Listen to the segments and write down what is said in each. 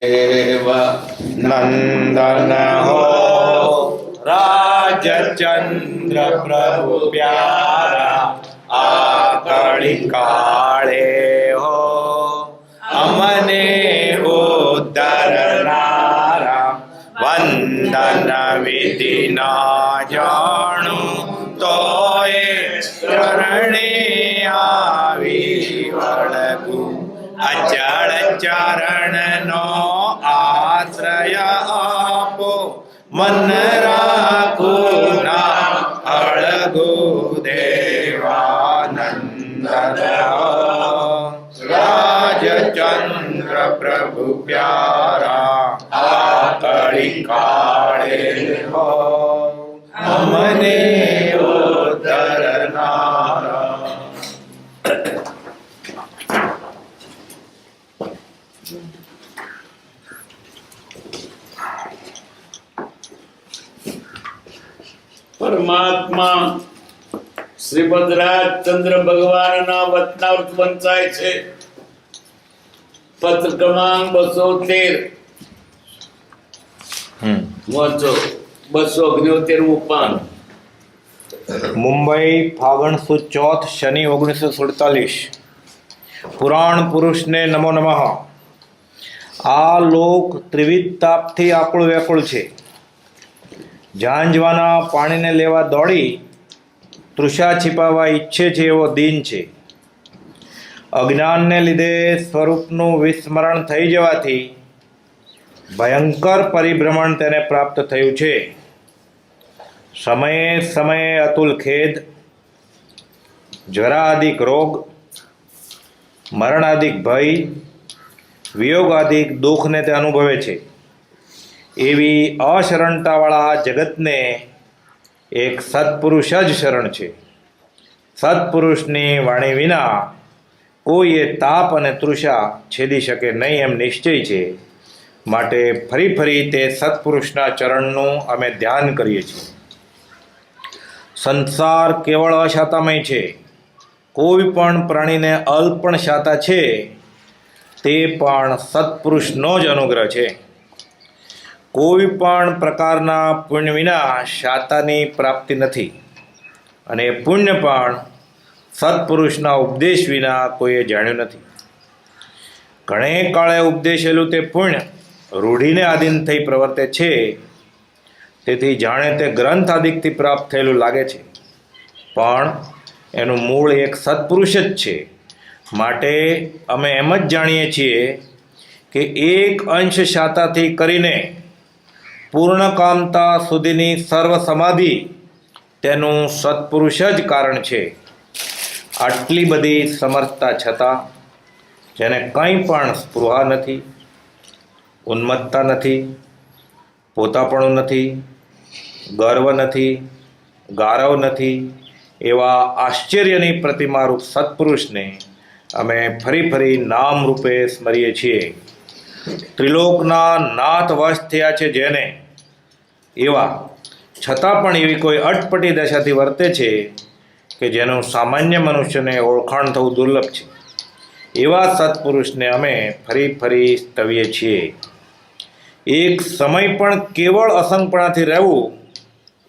देव नंदन हो राजचंद्र प्रभु प्यारा आकड़ी काले हो अमने उद्धरनारा वंदन विधि ना जाणु तो चरणे आवी वळगु अचल चरण नो आश्रय आपो मन राखो ना अळगो देवानंद राजचंद्र प्रभु प्यारा आकड़ी काळे हो अमने उद्धरनारा। પરમાત્મા શ્રીમદ રાજચંદ્ર ભગવાનના વચનામૃત વંચાય છે. પત્ર ક્રમાંક 213 278 પાન. मुंबई फागण सुद चौथ शनि 1947। पुराण पुरुष ने नमो नमः। आ लोक त्रिविध तापथी आकुळ व्याकुळ छे। ઝાંઝવાના પાણીને લેવા દોડી તૃષા छिपावा ઈચ્છે છે એવો દીન છે. અજ્ઞાનને લીધે સ્વરૂપનું વિસ્મરણ થઈ જવાથી ભયંકર પરિભ્રમણ તેને પ્રાપ્ત થયું છે. સમયે સમયે અતુલ ખેદ, જ્વરાદિક રોગ, મરણાદિક ભય, વિયોગાદિક દુઃખને તે અનુભવે છે. એવી અશરણતાવાળા જગતને એક સત્પુરુષ જ શરણ છે. સત્પુરુષની વાણી વિના કોઈ એ તાપ અને તૃષા છેદી શકે નહીં એમ નિશ્ચય છે. માટે ફરી ફરી તે સત્પુરુષના ચરણનું અમે ધ્યાન કરીએ છીએ. સંસાર કેવળ અશાતામય છે. કોઈ પણ પ્રાણીને અલ્પ પણ શાતા છે તે પણ સત્પુરુષનો જ અનુગ્રહ છે. કોઈ પણ પ્રકારના પુણ્ય વિના શાતાની પ્રાપ્તિ નથી અને પુણ્ય પણ સત્પુરુષના ઉપદેશ વિના કોઈએ જાણ્યું નથી. ઘણે કાળે ઉપદેશેલું તે પુણ્ય રૂઢિને આધીન થઈ પ્રવર્તે છે. તેથી જાણે તે ગ્રંથ આદિકથી પ્રાપ્ત થયેલું લાગે છે, પણ એનું મૂળ એક સત્પુરુષ જ છે. માટે અમે એમ જ જાણીએ છીએ કે એક અંશ શાતાથી કરીને પૂર્ણકામતા સુધીની સર્વ સમાધિ તેનું સત્પુરુષ જ કારણ છે. આટલી બધી સમર્થતા છતાં જેને કંઈ પણ સ્પૃહા નથી, ઉન્મત્તતા નથી, પોતાપણું નથી, ગર્વ નથી, ગારવ નથી, એવા આશ્ચર્યની પ્રતિમારૂપ સત્પુરુષને અમે ફરી ફરી નામ રૂપે સ્મરીએ છીએ. ત્રિલોકના નાથ વશ થયા છે જેને, એવા છતાં પણ એવી કોઈ અટપટી દશાથી વર્તે છે કે જેનું સામાન્ય મનુષ્યને ઓળખાણ થવું દુર્લભ છે. એવા સત્પુરુષને અમે ફરી ફરી સ્તવીએ છીએ. એક સમય પણ કેવળ અસંગપણાથી રહેવું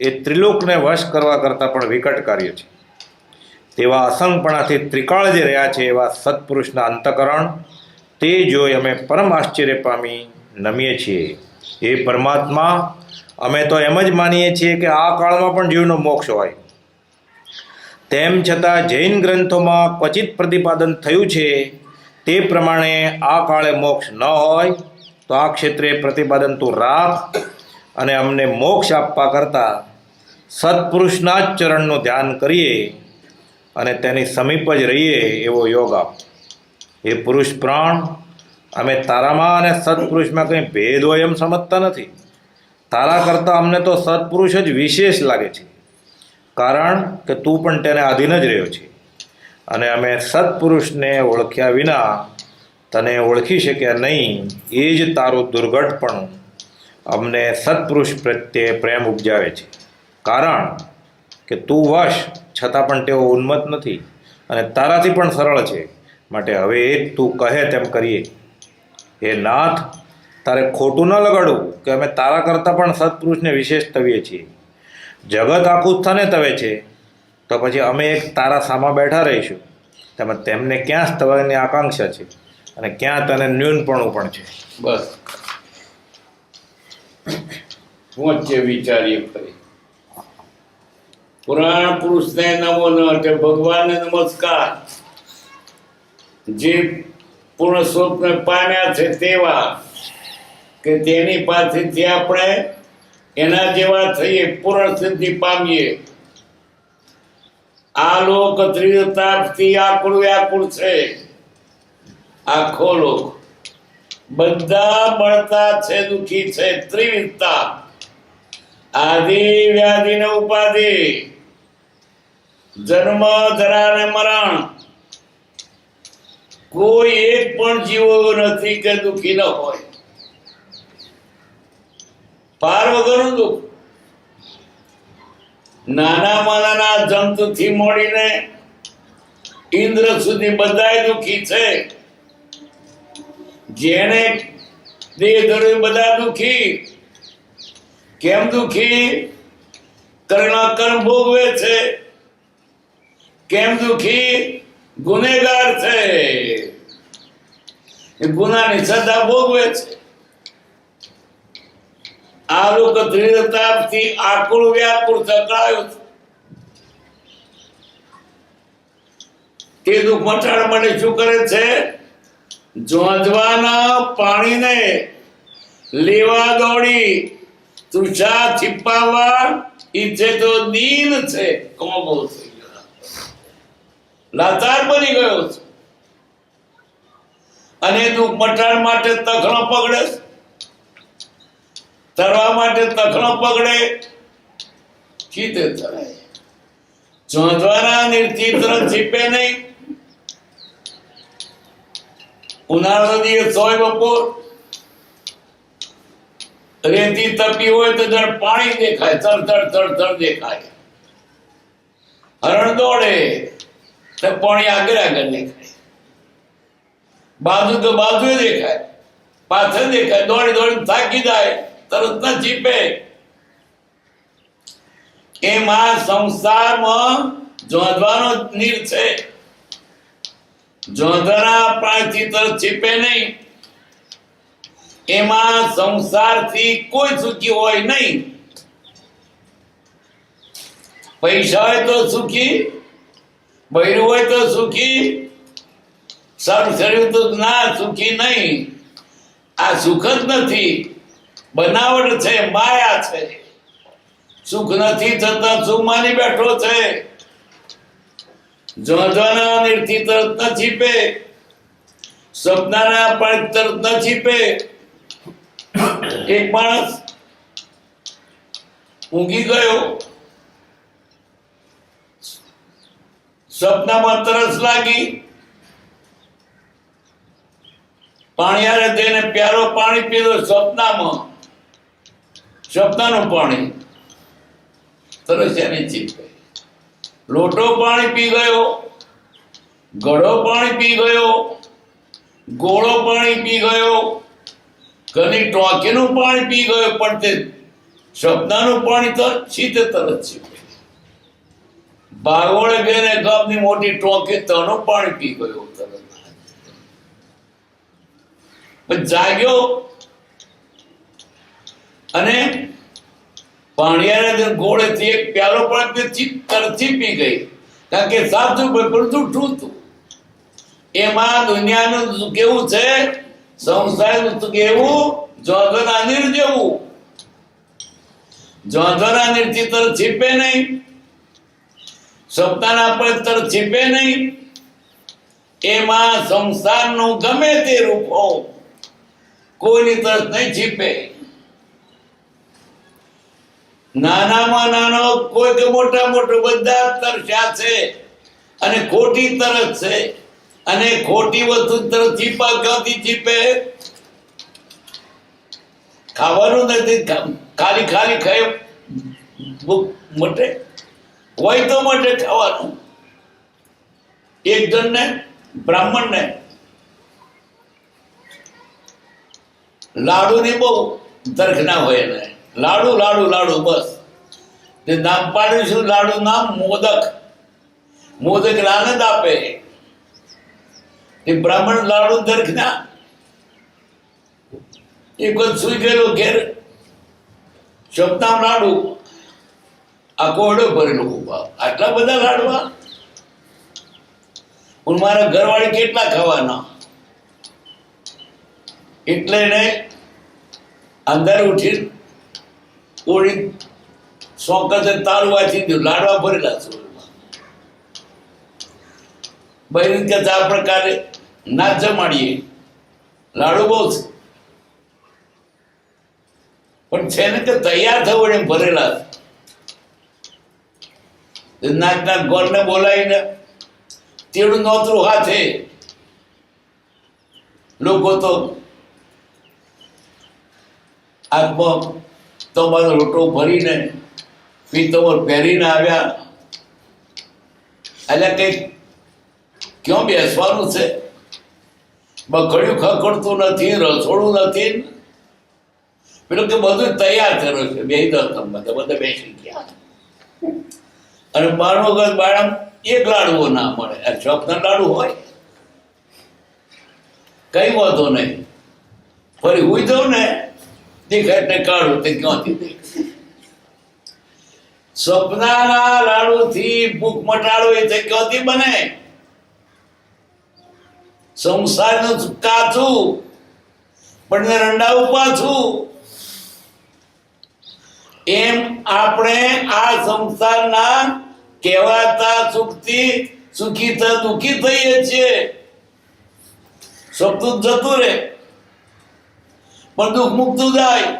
એ ત્રિલોકને વશ કરવા કરતાં પણ વિકટ કાર્ય છે. તેવા અસંગપણાથી ત્રિકાળ જે રહ્યા છે એવા સત્પુરુષના અંતઃકરણ તે જોઈ અમે પરમ આશ્ચર્ય પામી નમીએ છીએ. એ પરમાત્મા, અમે તો એમ જ માનીએ છીએ કે આ કાળમાં પણ જીવનો મોક્ષ હોય. તેમ છતાં જૈન ગ્રંથોમાં ક્વચિત પ્રતિપાદન થયું છે તે પ્રમાણે આ કાળે મોક્ષ ન હોય તો આ ક્ષેત્રે પ્રતિપાદન તું રાખ અને અમને મોક્ષ આપવા કરતાં સત્પુરુષના જ ચરણનું ધ્યાન કરીએ અને તેની સમીપ જ રહીએ એવો યોગ આપ. એ પુરુષ પ્રાણ, અમે તારામાં અને સત્પુરુષમાં કંઈ ભેદ હોય એમ સમજતા નથી. તારા કરતાં અમને તો સત્પુરુષ જ વિશેષ લાગે છે, કારણ કે તું પણ તેને આધીન જ રહ્યો છે અને અમે સત્પુરુષને ઓળખ્યા વિના તને ઓળખી શક્યા નહીં. એ જ તારું દુર્ઘટપણું અમને સત્પુરુષ પ્રત્યે પ્રેમ ઉપજાવે છે, કારણ કે તું વશ છતાં પણ તેઓ ઉન્મત્ત નથી અને તારાથી પણ સરળ છે. માટે હવે તું કહે તેમ કરીએ. હે નાથ, તારે ખોટું ન લગાડવું કે અમે તારા કરતાં પણ સત્પુરુષને વિશેષ તવીએ છીએ. જગત આખું સ્થાને તવે છે તો પછી અમે એક તારા સામા બેઠા રહીશું. તેમજ તેમને ક્યાં સ્તવની આકાંક્ષા છે અને ક્યાં તને ન્યૂનપણું પણ છે. બસ પહોંચે વિચારીએ ફરી. પુરાણ પુરુષને નમો ન એટલે ભગવાનને નમસ્કાર. જે પૂર્ણ સ્વરૂપને પામ્યા છે તેવા કે તેની પાસેથી આપણે એના જેવા થઈએ, પૂર્ણ સિદ્ધિ પામીએ. આ લોક ત્રિતાપથી આકુળ વ્યાકુળ છે. આખો લોક બધા બળતા છે, દુખી છે. ત્રિવિધતા, આદિ વ્યાધિ ને ઉપાધિ, જન્મ જરા ને મરણ. કોઈ એક પણ જીવ એવો નથી કે દુખી ન હોય. પાર વગરનું દુઃખ. નાનામાં નાના જંતુથી મળીને ઇન્દ્ર સુધી બધાય દુખી છે. જેને દેહ ધર્યું બધા દુખી. કેમ દુખી? કર્મના કર્મ ભોગવે છે. કેમ દુખી? ગુનેગાર છે, એ ગુનાની સજા ભોગવે છે. આ લોકો ત્રિતાપથી આકુળ વ્યાકુળ ચક્રાયું છે. તે દુઃખ મટાડવા માટે શું કરે છે? જોંજવાના પાણીને લેવા દોડી તુષા છીપાવવા ઈચ્છે તો દીન છે, કોમો છે, લાચાર બની ગયો છે. અને દુઃખ મટાડવા માટે તખણો પકડે, તરવા માટે તખણો પકડે, ચીતે તરાય. જોંધવાના નિર્ચિત્ર છીપે નહીં. ઉનાળો દિવસ હોય, બપોર રેતી તપી હોય તો જણ પાણી દેખાય, તરતર તરતર દેખાય. હરણ દોડે તો પાણી આગળ આગળ દેખાય, બાજુ તો બાજુ દેખાય, પાછળ દેખાય. દોડી દોડી થાકી જાય, તરત ન ચીપે. એમાં સંસારમાં જોંધવાનો નીર છે. જોંધના પાણીથી તરત ચીપે નહીં. એમાં સંસારથી કોઈ સુખી હોય નહીં. પૈસા હોય તો સુખી, બૈરું હોય તો સુખી, સારું શરીર તો ના સુખી નહીં. આ સુખ જ નથી, બનાવટ છે, માયા છે. સુખ નથી છતાં સુખ માની બેઠો છે. જોંધવાના નીરથી તરત ન છીપે, સપનાના પણ તરત ન છીપે. એક માણસ ઊંઘી ગયો, સપનામાં તરસ લાગી, પાણીયારે તેને પ્યારો પાણી પીધો. સપનાનું પાણી તરસ એને ચીપે. લોટો પાણી પી ગયો, ઘડો પાણી પી ગયો, ગોળો પાણી પી ગયો, ઘણી ટોંકીનું પાણી પી ગયો, પણ તે સપનાનું પાણી તો સીધે તરત છીપે. ભાગોળે બેને ગામની મોટી ટોંકી તનું પાણી પી ગયો તરત. જાગ્યો અને પાણીયાને ગોળેથી એક પ્યાલો પણ તરથી પી ગઈ. કારણ કે સાચું પણ જૂઠું હતું. એમાં દુનિયાનું કેવું છે, સંસારનું કેવું? જોંધના નીર જેવું. જોંધના નીરથી તરત છીપે નહીં, સપનાના પર તરત છીપે નહીં. એમાં સંસારનું ગમે તે રૂપ હો, કોઈની તરત નહીં છીપે. નાનામાં નાનો કોઈ કે મોટા મોટો બધા તરસ્યા છે. અને ખોટી તરસ છે. અને ખોટી વસ્તુ તરત છીપા ક્યાંથી છીપે? ખાવાનું નથી, ખાલી ખાલી ખાય ભૂખ મટે હોય તો મટે ખાવાનું. એક જણને બ્રાહ્મણને લાડુની બહુ તરખના હોય એને, લાડુ લાડુ લાડુ બસ. તે નામ પાડીશું લાડુ નામ મોદક. મોદક આનંદ આપે. એ બ્રાહ્મણ લાડુ તરખના. એ કોઈ સુઈ ગયેલો ઘેર સપનામ લાડુ આખો ઓડો ભરેલો ઉભા, આટલા બધા લાડવા. પણ મારા ઘરવાળી કેટલા ખાવાના. એટલે ને અંદર ઉઠી ઓળી સોકતે તારું વાંચી દઉં, લાડવા ભરેલા છે. બહેન કે આ પ્રકારે ના જમાડીએ, લાડુ બહુ છે પણ છે ને કે તૈયાર થવું એમ ભરેલા છે. નાચના ગોળને બોલાવીને તેડું નોતરું હાથે લોકો તો હાથમાં તમારો રોટો ભરીને પીતમર પહેરીને આવ્યા. એટલે કંઈક ક્યાં બેસવાનું છે, બખડ્યું ખખડતું નથી, રસોડું નથી. પેલું કે બધું તૈયાર કર્યું છે, બે બધા બેસી ગયા. અને બારણું વખત બાળમ એક લાડવો ના મળે, આ ચોકના લાડુ હોય કઈ વાંધો નહીં, ફરી હુઈ જાઉં ને દેખાય એટલે કાઢું તે ક્યાંથી દેખાય. સપનાના લાડુથી ભૂખ મટાડો એ તે ક્યાંથી બને? સંસારનું કાચું પણ રંડાવું પાછું. એમ આપણે આ સંસારના કહેવાતા સુખથી સુખી દુઃખી થઈએ છીએ. સપનું જતું રહે પણ દુઃખ મુકતું જાય.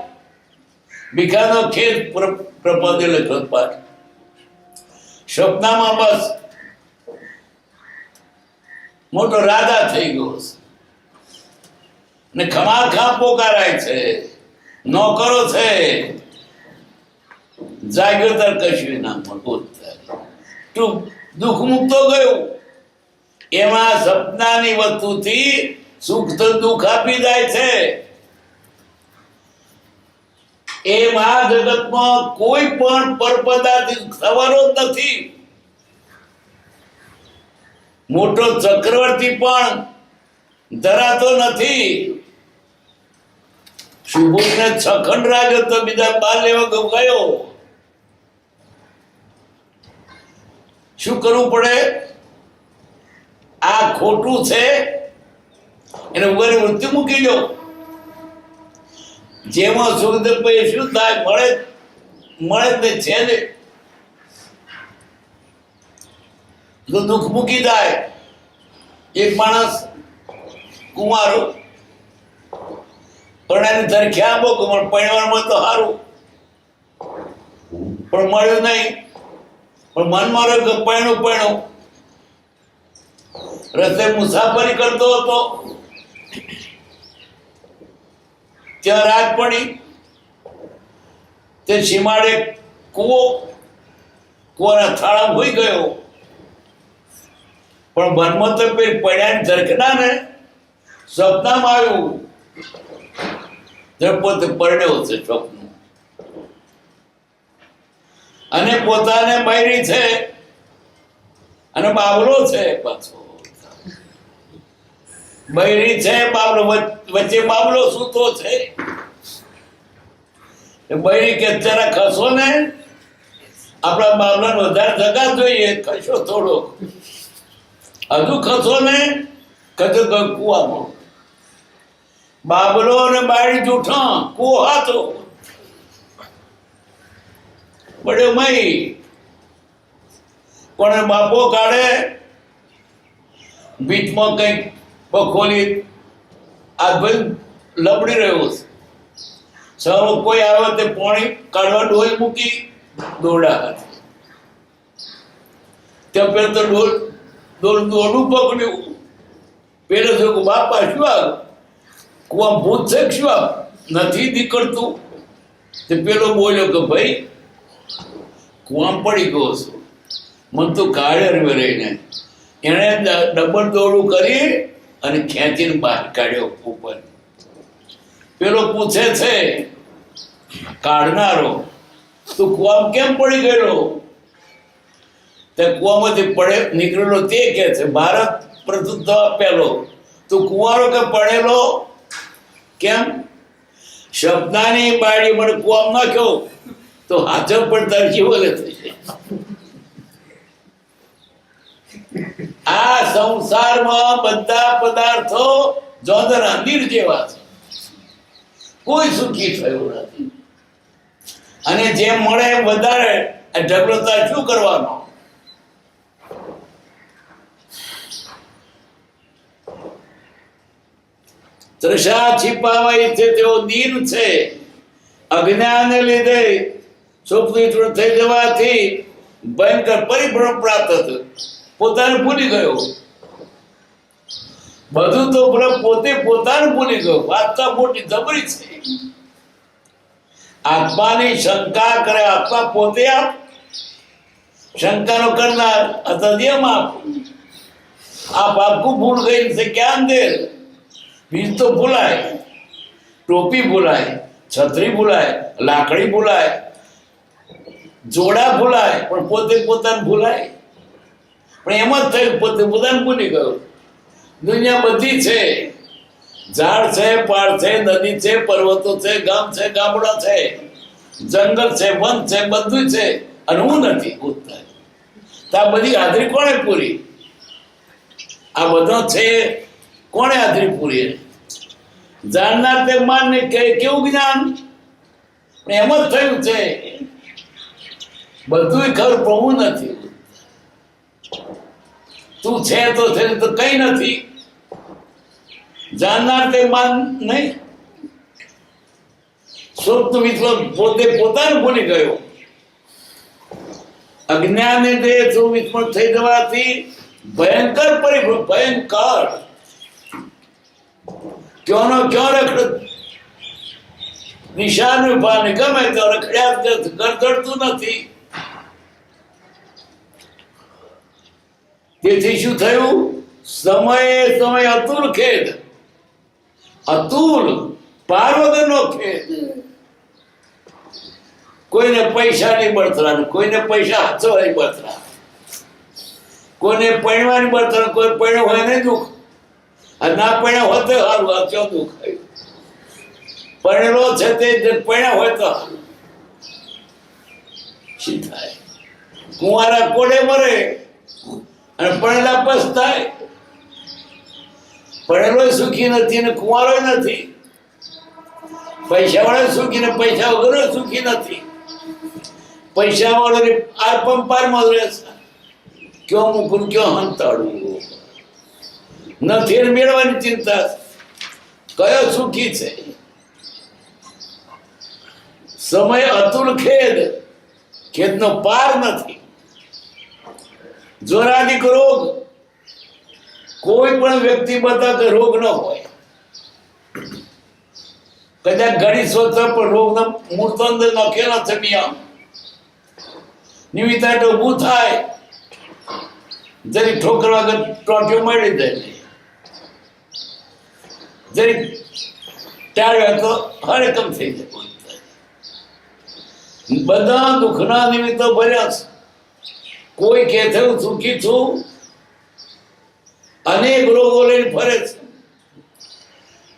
ભીખાનો ખેત પ્રપદે લખત પાઠ. સપનામાં બસ મોટો રાજા થઈ ગયો છે ને ખમાખા પોકારાય છે, નોકરો છે. જાગ્યો તાર કશું ના મળતું, તું દુઃખ મુક્તો ગયું. એમાં સપનાની વસ્તુથી સુખ તો દુઃખ આપી જાય છે. એમ આ જગતમાં કોઈ પણ પરપદાથી સવારો નથી. મોટો ચક્રવર્તી પણ ધરાતો નથી. શુભુને 6 ખંડ રાખ્યો તો બીજા 12 લેવા ગયો. શું કરવું પડે? આ ખોટું છે એને ઉગારી મૃત્યુ મૂકી દો. જેમાં સુખ પછી શું થાય? મળે જ છે ને તો દુઃખ મૂકી જાય. એક માણસ કુંવારો પણ એની ધરખ્યા બહુ પરિવારમાં તો સારું પણ મળ્યું નહીં. પણ મનમાં રહ્યો કે પૈણું રસ્તે મુસાફરી કરતો હતો, ત્યાં રાત પડી. તે સીમાડે કુવાના થાળા હોઈ ગયો. પણ મનમાં તો પડ્યા ધરકના ને સપનામાં આવ્યું પોતે પરણ્યો છે સ્વપ્ન, અને પોતાને બૈરી છે અને બાબલો છે. પાછો બૈરી છે, બાબલો વચ્ચે બાબલો સૂતો છે. બૈરી કે જરા ખસો ને, આપણા બાબલાને વધારે જગા જોઈએ, ખસો થોડો, હજુ ખસો ને, કદો કુવામાં. બાબલો અને બાળી જૂઠા, કુવો હાથો પડ્યો મય. પણ બાપો કાઢે બીચમાં કંઈક બખોલી આ ભાઈ લબડી રહ્યો છે. સૌ કોઈ આવે તે પાણી કાઢવા ડોલ મૂકી દોડા હાથે. ત્યાં પેલા તો દોરડું પકડ્યું. પેલો થયું બાપા શું આવ્યું? કુવા ભૂત છે શું આ નથી નીકળતું? તે પેલો બોલ્યો કે ભાઈ કુવામાં પડી ગયો છું, મને તો કાઢે રહીને. એણે ડબલ દોડું કરી અને ખેંચીને બહાર કાઢ્યો ઉપર. પેલો પૂછે છે કાઢનારો, તું કુવામાં કેમ પડી ગયેલો? તે કુવામાંથી પડે નીકળેલો તે કે છે ભારત પ્રથમ પેલો, તું કુંવારો કે પડેલો કેમ? શબ્દાની બાળી મને કુવામાં નાખ્યો તો હાજર પણ તારી જીવલે થશે. આ સંસારમાં બધા પદાર્થો જોદર અંધીર જેવા છે, કોઈ સુખી થયું નથી. અને જેમ મળે એમ વધારે આ ઢગલોતા શું કરવાનો? તૃષા छिपावाई છે તેઓ દીન છે. અજ્ઞાનને લીધે સુખની થઈ જવાથી ભયંકર પરિભ્રમ પ્રાપ્ત થયો, પોતાને ભૂલી ગયો. બધું તો પોતે પોતાને ભૂલી ગયો. વાર્તા મોટી જબરી છે. આત્માની શંકા કરે, આત્મા પોતે આપ, શંકાનો કરનાર અતદ્યમ આપ. आप आपको भूल गए इनसे क्या अंधेर? बीज तो भूलाए, टोपी भूलाए, छतरी भूलाए, लाकड़ी भूलाए, જોડા ભૂલાય, પણ પોતે પોતાને ભૂલાય. પણ એમ જ થયું, પોતે પોતાને ભૂલી ગયો. દુનિયા બધી છે, ઝાડ છે, પાડ છે, નદી છે, પર્વતો છે, ગામ છે, ગામડા છે, જંગલ છે, વન છે, બધું છે, અને હું નથી. તો આ બધી હાજરી કોણે પૂરી? આ બધો છે કોણે હાજરી પૂરી? જાણનાર તે માનને કે કેવું જ્ઞાન? એમ જ થયું છે, બધું ખબર પ્રભુ નથી. તું છે તો છે, તો કઈ નથી. જાણનાર તે માન નહીં. સુપ્ત વિશ્વ પોતે પોતાને ભૂલી ગયો. અજ્ઞાને દેહ સુવિસ્મૃત થઈ જવાથી ભયંકર પરિભ્રમ, ભયંકર ક્યોંનો ક્યાં રખડ નિશાન વિભાને ગમે તો રખડ્યા ગરગડતું નથી. તેથી શું થયું? સમય અતુલ ખેદ, અતુલ પાર વગરનો ખેદ. કોઈને પૈસાની બળતરા, કોઈને પૈસા હાથવાની બળતરા, કોઈને પૈણવાની બળતરા. કોઈ પૈણો હોય ને દુઃખ, અને ના પૈણા હોય તો સારું. આ ક્યાં દુઃખ આવ્યું? પૈણેલો છે તે પૈણા હોય તો સારું. શું થાય? કુંવારા કોડે મરે અને પૈણેલા પસ્તાય. પૈણેલો સુખી નથી ને કુંવારો નથી. પૈસા વાળો સુખી ને પૈસા વગર સુખી નથી. પૈસા વાળો આ પંપારમાં રહેશે. ક્યાં મૂકું, ક્યાં હંતાડું નથી મેળવાની ચિંતા. કયો સુખી છે? સમય અતુલ ખેદ, ખેદનો પાર નથી. જોરાદિક રોગ, કોઈ પણ વ્યક્તિ બધા કે રોગ ન હોય. કદાચ ઘણી સ્વચ્છ પણ રોગના મૂર્ત અંદર નખેલા છે. મિયા નિમિત્ત ઊભું થાય, જરી ઠોકર વગર ટોટિયો મળી જાય, જરી ટાળ્યો તો હરેકમ થઈ જાય. બધા દુઃખના નિમિત્તો ભર્યા છે. કોઈ કહે છે હું સુખી છું, અનેક રોગો લઈને ફરે છે.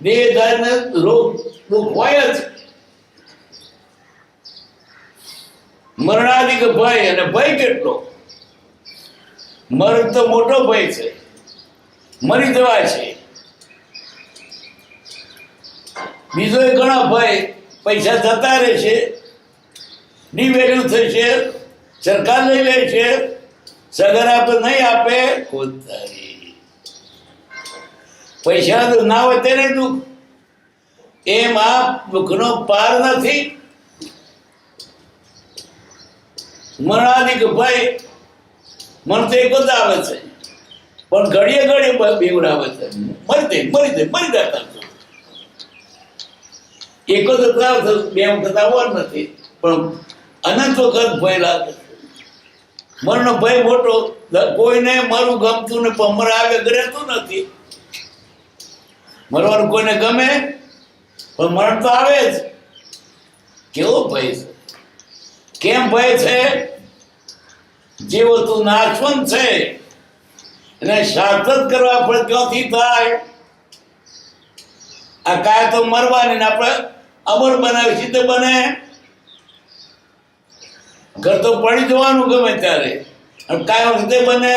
દેહધારને રોગ દુઃખ હોય જ. મરણાદિક ભય, અને ભય કેટલો? મરણ તો મોટો ભય છે, મરી જવાય છે. બીજો ઘણા ભય, પૈસા જતા રહેશે, ડિવેલ્યુ થશે, સરકાર લઈ લે છે, સગર આપે નહીં આપે. પૈસા ના હોય તેને દુઃખ. એમ આ દુઃખનો પાર નથી. મરણાદિક ભય, મન તો એક જ આવે છે, પણ ઘડીએ ઘડીએ બીવડાવે છે. મરી જતા એક જ આવે, બે વખત આવવા નથી, પણ અનંત વખત ભય લાગે. મરનો ભય મોટો. કોઈને મારું ગમતું ને મરા આવે રહેતું નથી. મરવાનું કોઈને ગમે, પણ મરણ તો આવે જ. કેવો ભય છે? કેમ ભય છે? જે વસ્તુ નાશવંત છે એને શાશ્વત કરવા પડે. ક્યાંથી થાય? આ કાય તો મરવાની ને આપણે અમર બનાવી સીધે બને. ઘર તો પડી જવાનું ગમે ત્યારે, અને કાયમ રીતે બને.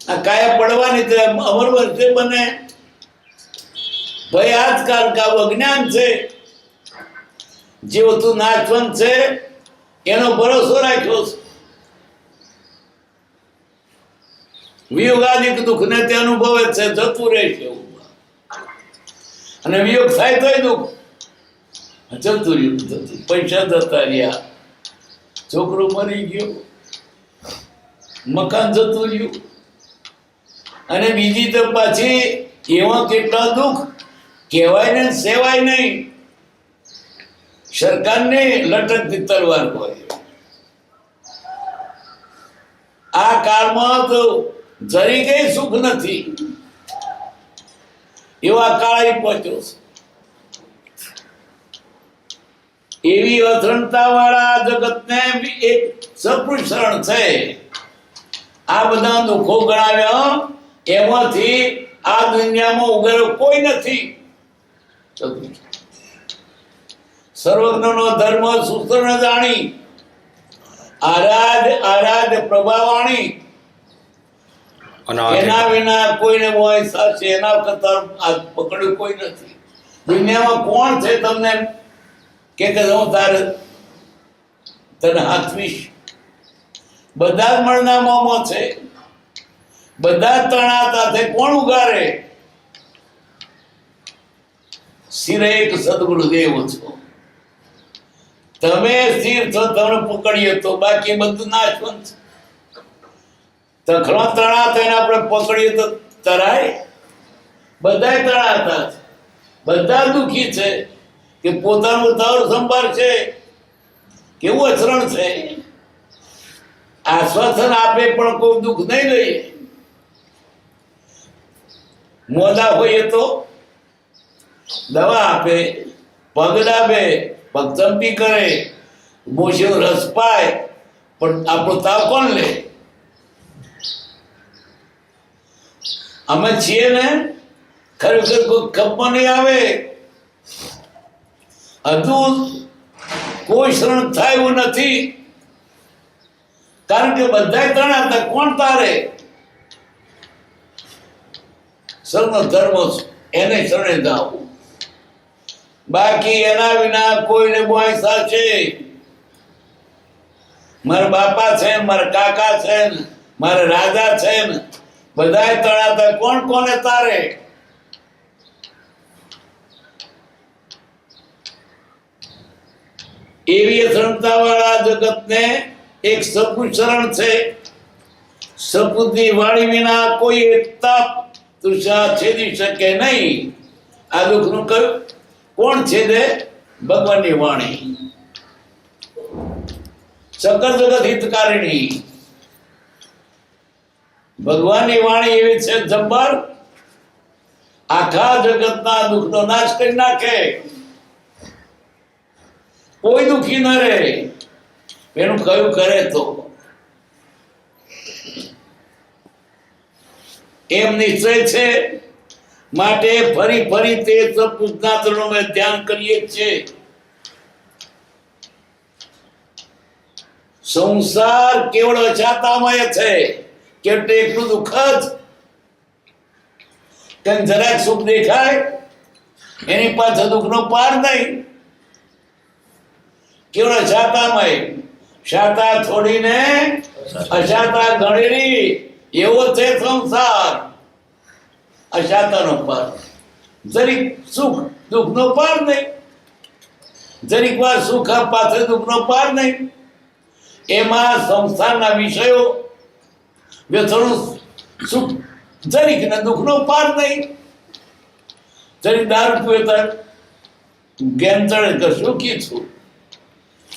આ કાયા પડવાની તે અમર રીતે બને. ભાઈ આજકાલ કાવ અજ્ઞાન છે. જે વસ્તુ નાશવંત છે એનો ભરોસો રાખ્યો છે. વિયોગાદિક દુઃખને તે અનુભવે છે, જતું રહેશે. અને વિયોગ થાય તોય દુઃખ જતું રહ્યું. પૈસા જતા રહ્યા, છોકરો મરી ગયો, મકાન જતું રહ્યું, અને બીજી તો પાછી એવા કેટલા દુઃખ કહેવાય ને સેવાય નહીં. સરકારને લટકતી તલવાર હોય. આ કાળમાં તો જરી કઈ સુખ નથી. એવા કાળે પહોંચ્યો છે. એવી અથડતા વાળા જગતને એક સપૃષણ છે. આ બધા દુઃખો ગણાવ્યા, એમાંથી આ દુનિયામાં ઉગેલો કોઈ નથી. સર્વજ્ઞનો ધર્મ સૂત્રને જાણી, આરાધ પ્રભાવાણી, એના વિના કોઈને મોય સાચે, એના કરતા આ પકડ્યું કોઈ નથી. દુનિયામાં કોણ છે તમને કે હું તારે તને હાથવીશ? બધા જ મળના મોંમાં છે, બધા જ તણાતા છે. કોણ ઉગારે? શિરે એક સદગુરુદેવ છો. તમે સ્થિર છો, તમને પકડીએ તો, બાકી બધું નાશવંત છે. તખણો તણાતો એને આપણે પકડીએ તો તરાય? બધા તણાતા છે, બધા દુઃખી છે કે પોતાનું તર સંભાળશે. કેવું અચરણ છે! આશ્વાસન આપે પણ કોઈ દુઃખ નહીં લઈએ. મોદા હોઈએ તો દવા આપે, પગ દાબે, પગ ચંપી કરે, મોશીનો રસ પાય, પણ આપણો તાવ કોણ લે? અમે છીએ ને, ખરેખર કોઈ ખપમાં નહીં આવે. હજુ કોઈ શરણ થાય એવું નથી, કારણ કે બધા તણાતા. કોણ તારે? સર્વ ધર્મ એને શરણે જાઓ, બાકી એના વિના કોઈને બોય સાચે. મારા બાપા છે, મારા કાકા છે, મારા રાજા છે, બધા તણાતા. કોણ કોને તારે? એવી અસરણતા વાળા જગતને એક સપૂત શરણ છે. સપૂતની વાણી વિના કોઈ એકતા તૃષા છેદી શકે નહીં. આ દુઃખનું કયું કોણ છેદે? ભગવાનની વાણી. સકલ જગત હિતકારિણી ભગવાનની વાણી એવી છે જબ્બર, આખા જગતના દુઃખનો નાશ કરી નાખે. કોઈ દુઃખી ન રહે. એનું કયું કરે તો એમ નિશ્ચય છે. માટે ફરી ફરી તે સપૂતના ચરણોને ધ્યાન કરીએ છીએ. સંસાર કેવળ અજાતામય છે. કેટલું એટલું દુઃખ જ. કેમ જરાક સુખ દેખાય એની પાછળ દુઃખનો પાર નહીં. કેવળ અજાતામય. શાતા છોડીને અશાતા ગણેલી એવો છે સંસાર. અશાતાનો પાર. જરીક સુખ દુઃખનો પાર નહીં. જરીક વાર સુખ પાછળ દુઃખનો પાર નહીં. એમાં સંસારના વિષયો વ્યથનું સુખ જરીક ને દુઃખનો પાર નહીં. જરીક દારૂ પીતા ગેમ ચડે તો સુખી છું,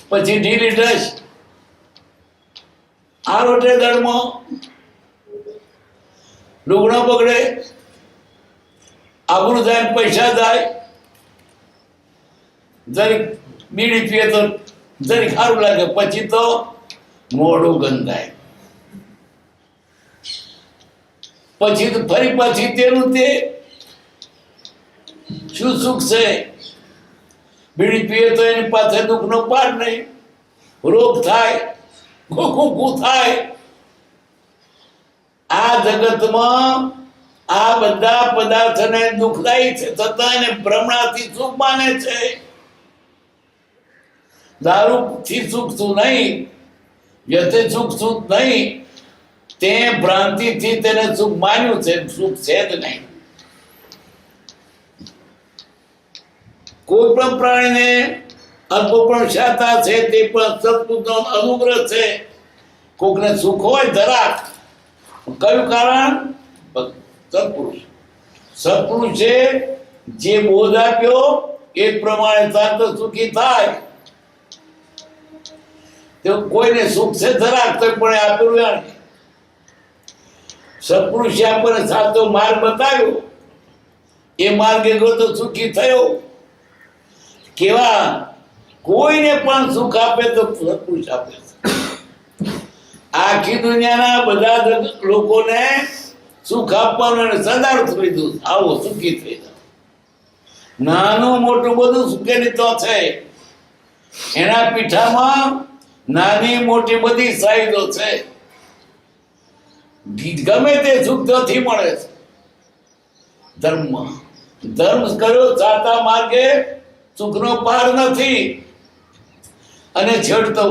પછી ઢીલી ડ્રેસ આ રોટે દળમાં લુગડો બગડે, આબરૂ જાય ને પૈસા જાય. જરીક બીડી પીએ તો જરીક સારું લાગે, પછી તો મોઢું ગંધાય. પછી તો ફરી પાછી તેનું તે શું સુખ છે? બીડી પીએ તો એની પાસે દુઃખનો પાર નહીં, રોગ થાય, કુકુ થાય. આ જગતમાં આ બધા પદાર્થને દુઃખદાયી છે છતાં એને ભ્રમણાથી સુખ માને છે. દારૂથી સુખ શું નહીં, વ્યતે સુખ સુખ નહીં, તે ભ્રાંતિથી તેને સુખ માન્યું છે, સુખ છે જ નહીં. કોઈ પણ પ્રાણીને અલ્પ પણ શાતા છે, તે પણ સત્પુરુષનો અનુગ્રહ છે. કોકને સુખ હોય જરાક, કયું કારણ? સત્પુરુષ. સત્પુરુષે જે બોધ આપ્યો એ પ્રમાણે શાંત સુખી થાય. તો કોઈને સુખ છે જરાક, તો પણ આપેલું જાણે. સત્પુરુષે આપણને સાચો માર્ગ બતાવ્યો, એ માર્ગે ગયો તો સુખી થયો. કેવા? કોઈને પણ સુખ આપે તો સત્પુરુષ આપે છે. આખી દુનિયાના બધા લોકોને સુખ આપવાનું અને સદાર્થ લીધું, આવો સુખી થઈ જાવ. નાનું મોટું બધું સુખેની તો છે. એના પીઠામાં નાની મોટી બધી સાઈડો છે. ગમે તે સુખ ત્યાંથી મળે છે. ધર્મ કર્યો સાચા માર્ગે સુખનો પાર નથી. અને છેડતો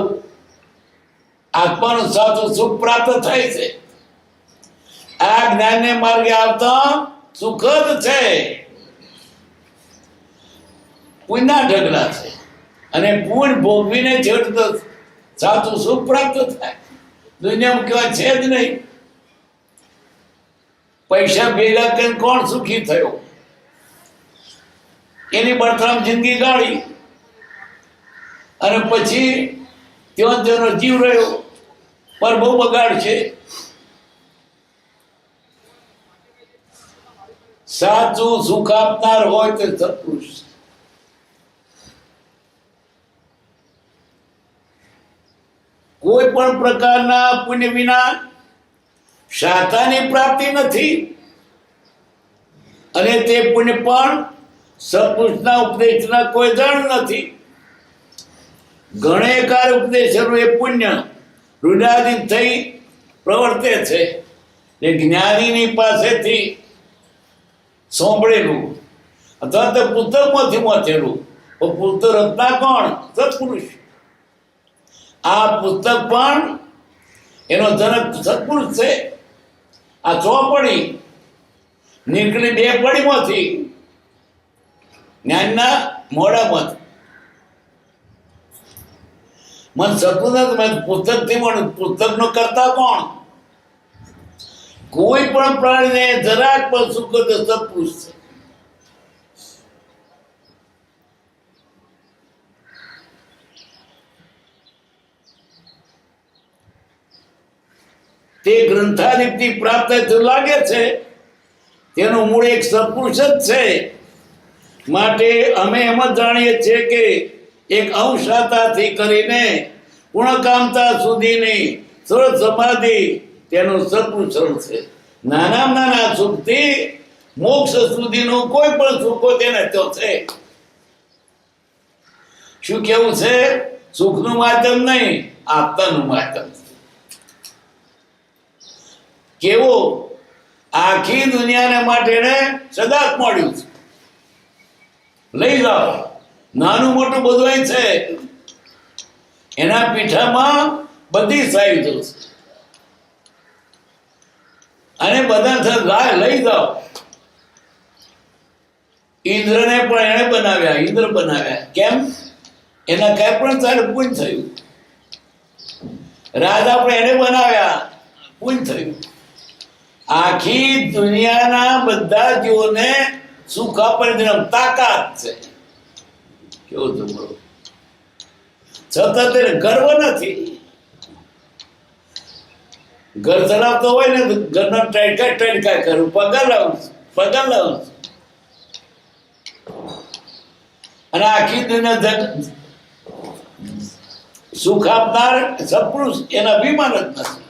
આત્માનું સાચું સુખ પ્રાપ્ત થાય છે. આ જ્ઞાનને માર્ગે આવતા સુખ જ છે. પુણ્યના ઢગલા છે, અને પુણ્ય ભોગવીને છેડતો સાચું સુખ પ્રાપ્ત થાય. દુનિયામાં કેવા છે જ નહીં. પૈસા ભેગા કરીને કોણ સુખી થયો? એની બળતરામ જિંદગી ગાળી, અને પછી ત્યાં તેનો જીવ રહ્યો, પર બહુ બગાડ છે. સાચું સુખ આપનાર હોય તો સત્પુરુષ. કોઈ પણ પ્રકારના પુણ્ય વિના શાતાની પ્રાપ્તિ નથી. અને તે પુણ્ય પણ સત્પુરુષના ઉપદેશના કોઈ જણ નથી. ઘણેકાર ઉપદેશનું એ પુણ્ય રૂઢાધીન થઈ પ્રવર્તે છે. એ જ્ઞાનીની પાસેથી સાંભળેલું અથવા તો પુસ્તકમાંથી વાંચેલું. પુસ્તક રચના કોણ? સત્પુરુષ. આ પુસ્તક પણ એનો જનક સત્પુરુષ છે. આ ચોપડી નીકળી 2 પડીમાંથી, જ્ઞાનના મોઢામાંથી. મન સત્પુરુષ પુસ્તકથી મળ્યું. પુસ્તકનો કરતા કોણ? કોઈ પણ પ્રાણીને જરાક પણ સુખ તો સત્પુરુષ છે. તે ગ્રંથાદિથી પ્રાપ્ત થયું લાગે છે, તેનું મૂળ એક સત્પુરુષ જ છે. માટે અમે એમ જ જાણીએ છીએ કે એક અંશાતાથી કરીને પૂર્ણકામતા સુધીની સર્વ સમાધિ તેનું સત્પુરુષ છે. નાનામાં નાના સુખથી મોક્ષ સુધીનું કોઈ પણ સુખો તેને તો છે. શું કેવું છે? સુખનું માધ્યમ નહીં, આપતાનું માધ્યમ છે. કેવો? આખી દુનિયાને માટે સદા મળ્યું છે. લઈ જાઓ. નાનું મોટું બધું છે. એના પીઠામાં બધી સાઈડો છે. અને બધા લઈ જાઓ. ઇન્દ્રને પણ એને બનાવ્યા, ઇન્દ્ર બનાવ્યા. કેમ? એના કઈ પણ સારું પુણ્ય થયું. રાજા પણ એને બનાવ્યા, પુણ્ય થયું. આખી દુનિયાના બધા જીવોને સુખ આપવાની તાકાત છે. કેવું છે બોલો? છતાં તેને ગર્વ નથી. ઘર ચલાવતો હોય ને, ઘરના ટણકા કરું, પગાર લાવું. અને આખી દુનિયા સુખ આપનાર સત્પુરુષ એના અભિમાન જ નથી.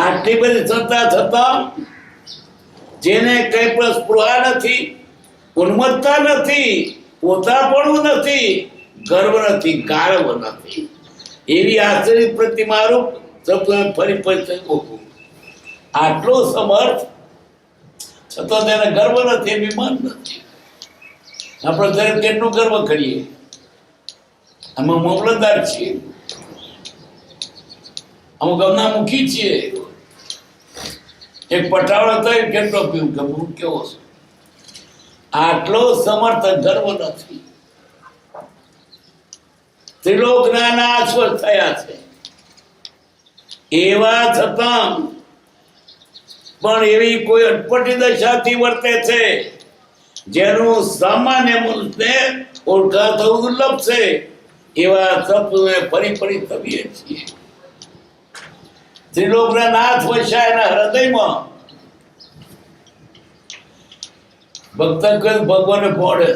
આટલી બધી સત્તા છતાં જેને કઈ પણ સ્પૃહા નથી, ઉન્મત્તતા નથી, પોતાપણું નથી, ગર્વ નથી, ગાળવ નથી, એવી આશ્ચર્ય પ્રતિમારૂપ ફરી આટલો સમર્થ છતાં તેને ગર્વ નથી, અભિમાન નથી. આપણે દરેક કેટલું ગર્વ કરીએ, અમે મામલતદાર છીએ, અમુક ગામના મુખી છીએ, એક પટાવડો થયો કેટલો પીવું કે હું કેવો છું. આટલો સમર્થ ગર્વ નથી. ત્રિલોકના નાશ થયા છે, એવા છતાં પણ એવી કોઈ અટપટી દશાથી વર્તે છે જેનું સામાન્ય મનુષ્યને ઓળખા થવું દુર્લભ છે. એવા સત્પુરુષને ફરી ફરી થવીએ છીએ. ત્રિલોકના નાથ વસ્યા એના હૃદયમાં. ભક્ત ભગવાને પોડે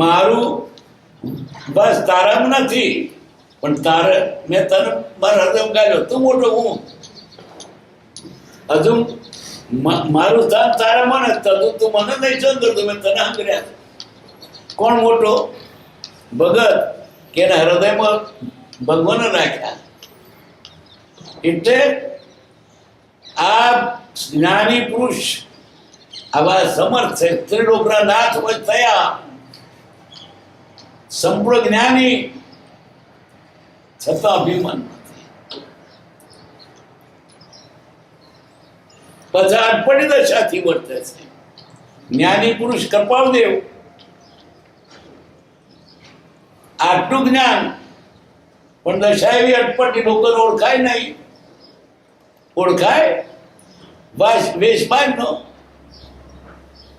મારું બસ તારામાં નથી, પણ તારે મેં તને મારા હૃદય ગાળ્યો, તું મોટો હું હજુ મારું સ્થાન તારામાં નથી, તું મને નહીં સમજો તો મેં તને સાંભળ્યા. કોણ મોટો? ભગત કે એના હૃદયમાં ભગવાને રાખ્યા. એટલે આ જ્ઞાની પુરુષ આવા સમર્થ છે, ત્રિલોકના નાથ થયા, સંપૂર્ણ જ્ઞાની છતાં અભિમાન નથી. પછી અટપટી દશાથી વર્તે છે. જ્ઞાની પુરુષ કૃપાળદેવ આટલું જ્ઞાન પણ દશા એવી અટપટી, લોકોને ઓળખાય નહીં. ઓળખાય વેશબાજનો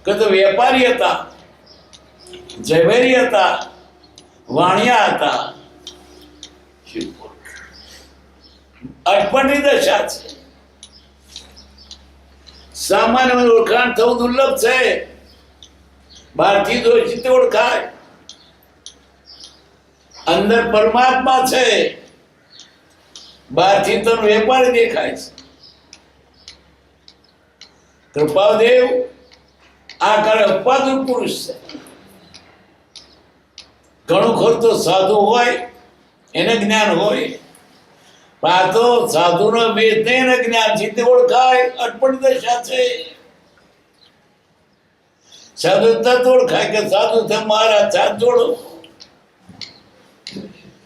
કે તો વેપારી હતા, ઝવેરી હતા, વાણિયા હતા. અટપટી દશા છે. સામાન્ય ઓળખાણ થવું દુર્લભ છે. બહારથી દોષિત ઓળખાય, અંદર પરમાત્મા છે. બહારથી તો વેપારી દેખાય છે. કૃપાદેવ આ કાળે અપાદુર પુરુષ છે. ઘણું ખરું તો સાધુ હોય એને જ્ઞાન હોય, પણ આ તો સાધુનો વેદ એને જ્ઞાન જીતે ઓળખાય. અટપટી દશા છે. સાધુ તત ઓળખાય કે સાધુ છે મારા સાથ જોડો.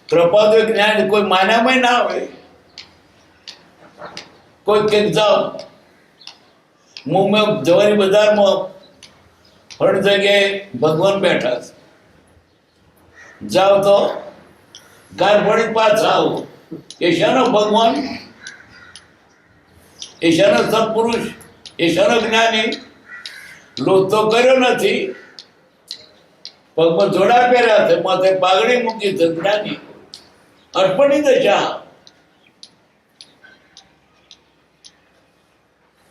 કૃપાદેવ જ્ઞાન કોઈ માન્યામાં ના હોય. કોઈ કંઈક જાઓ મુંબઈ જવારી બજારમાં હર જગ્યાએ ભગવાન બેઠા છે, જાઓ તો ગાર પડી પાછા આવો. એ શાનો ભગવાન? એ શાનો સત્પુરુષ? એ શાનો જ્ઞાની? લોટ તો કર્યો નથી, પગમાં જોડા પહેર્યા છે, માથે પાઘડી મૂકી છે, જ્ઞાની. અટપટી દશા.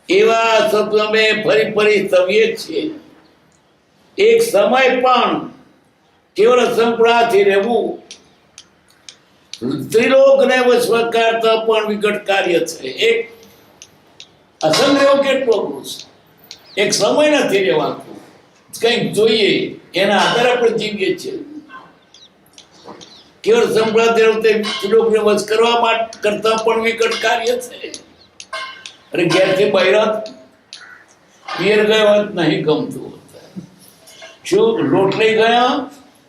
એવા શબ્દ અમે ફરી ફરી સ્તવીએ છીએ. એક સમય પણ કેવળ સંપૂર્ણથી રહેવું ત્રિલોકને વશ કરતા પણ વિકટ કાર્ય છે. એક અસંગ્રહ કેટલો છે. એક સમય નથી રહેવાતું, કંઈક જોઈએ એના આધારે આપણે જીવીએ છીએ. કેવળ સંપૂર્ણ ત્રિલોકને વશ કરવા માટે કરતા પણ વિકટ કાર્ય છે. અરે ઘેરથી બૈરત પિયર ગયો હોત નહીં ગમતું. શું લોટ લઈ ગયા,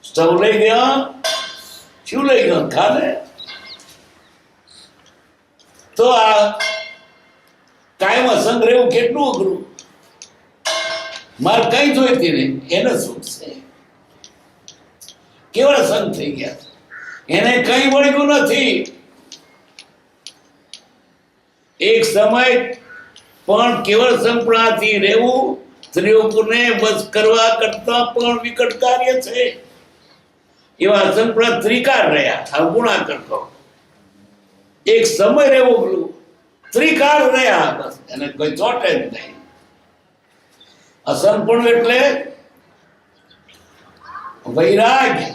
સ્ટવ લઈ ગયા, શું લઈ ગયા? ખાને. તો આ કાયમ અસંગ રહેવું કેટલું અઘરું. મારે કઈ જોઈતી નહીં, એને સુખ છે. કેવળ સંગ થઈ ગયા, એને કઈ વળગ્યું નથી. એક સમય પણ કેવળ સંપૂર્ણથી રહેવું ત્રિલોકને વશ કરવા કરતા પણ વિકટ કાર્ય છે. એવા સંપૂર્ણ ત્રિકાર રહ્યા. આ ગુણાકાર કહો. એક સમય રહેવું ત્રિકાળ રહ્યા, બસ એને કોઈ ચોટે જ નહીં. અસંપૂર્ણ એટલે વૈરાગ્ય.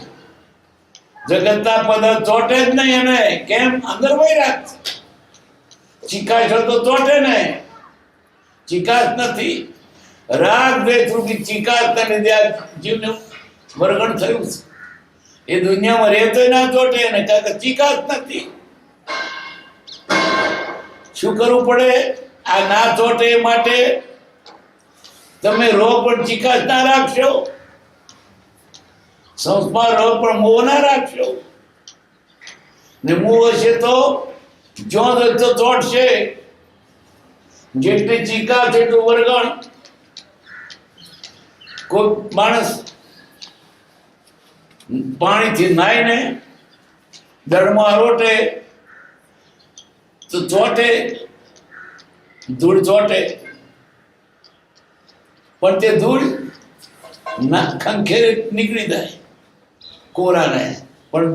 જગતના પદાર્થ ચોટે જ નહીં એને. કેમ? અંદર વૈરાગ છે. ચિકાશ હોય તો ચોટે ને, ચિકાશ નથી. રાગ દ્વેષ રૂપી ચિકાશના લીધે આ જીવનું વર્ગણ થયું છે. એ દુનિયામાં રહેતોય ના ચોટે ને, કારણ કે ચિકાશ નથી. શું કરવું પડે? આ ના ચોટે એ માટે તમે રોગ પણ ચિકાશ ના રાખશો, સંસ્કાર રોગ પણ મોહ ના રાખશો. ને મોહ હશે તો જો તો ચોટશે. જેટલી ચિકાશ એટલું વર્ગણ. કોઈ માણસ પાણીથી નાઈને દળમાં રોટે તો ચોટે, ધૂળ ચોટે, પણ તે ધૂળ ખંખેરે નીકળી જાય કોરાને. પણ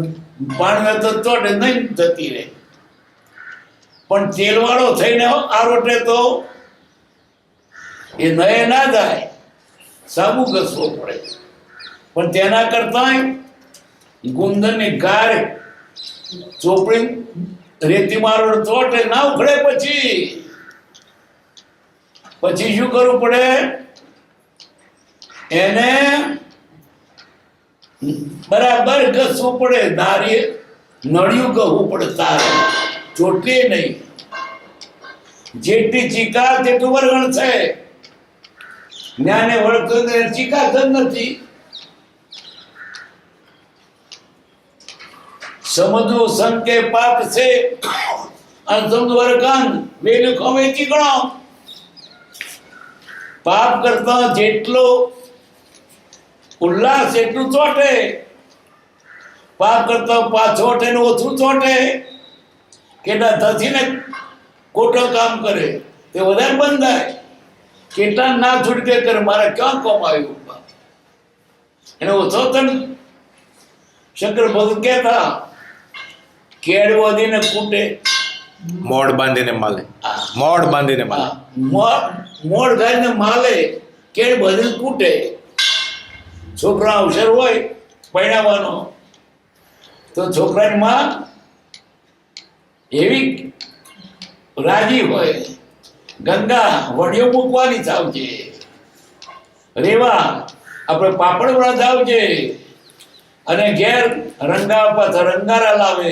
પાણી તો ચોટે નહીં, જતી રહે. પણ તેલવાળો થઈને આરોટે તો એ નયે ના જાય, સાબુ ઘસવો પડે. પણ તેના કરતા ગુંદરની ગાર ચોપડી રેતી મારો ચોટે ના ઉખડે. પછી શું કરવું પડે? એને બરાબર ઘસવું પડે. દારી નળિયું કહવું પડે, તારે ચોટલી નહીં. જેટલી ચિકાસ તેટલું વર્ગણ છે. જ્ઞાને વળતો ચિકાસ જ નથી. સમજવું સંકે પાપ છે અને સમજવું વર્ગણ વેલું ખમે ચીકણો. પાપ કરતા જેટલો ઉલ્લાસ એટલું ચોટે. પાપ કરતા પાછો ચોટે ને ઓછું ચોટે. કેટલા ધસીને ખોટો કામ કરે તે વધારે બંધાય. કેટલા ના છૂટકે કરે, મારે ક્યાં કમાયું. એને ઓછો તન શંકર ભગત કહેતા, કેળ વધીને કૂટે, મોડ બાંધીને માલે. મોડ બાંધીને માલે. મોડ ગાઈને માલે, કેળ બધીને કૂટે. છોકરા અવસર હોય પરણાવવાનો તો છોકરાની માં એવી રાજી હોય, ગંગા વડીઓ મૂકવાની ચાવજે, રેવા આપણે પાપડ વડા ચાવજે. અને ઘેર રંગા પાછા રંગારા લાવે,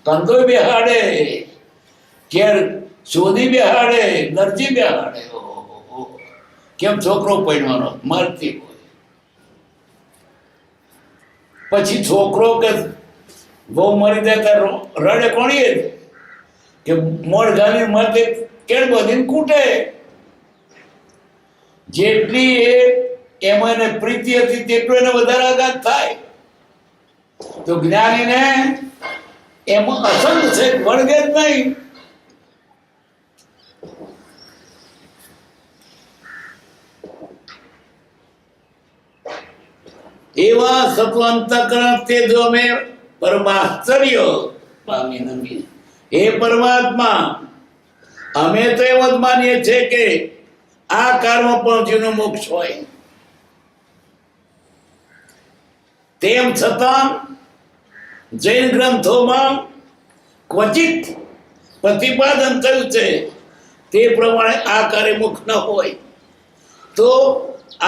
કંદોય બેહાડે, ઘેર શોધી બેહાડે, દરજી બેહાડે. કેમ? છોકરો પરણવાનો મરતી હોય. પછી છોકરો કે બહુ મરી જાય ત્યારે રડે કોણીએ કે મોડ ગાલી મરતે કેળ બધીને કૂટે. જેટલી એમાં એને પ્રીતિ હતી તેટલું એને વધારે આઘાત થાય. તો જ્ઞાનીને એમાં અસંગ છે, વળગે જ નહીં. એવા સત્વંતકરણ તે જો અમે પરમાશ્ચર્ય પામી નમી. હે પરમાત્મા, અમે તો એમ જ માનીએ છીએ કે આ કાળમાં પણ જીવનો મોક્ષ હોય. તેમ છતાં જૈન ગ્રંથોમાં ક્વચિત પ્રતિપાદન થયું છે તે પ્રમાણે આ કાર્ય મુખ ન હોય. તો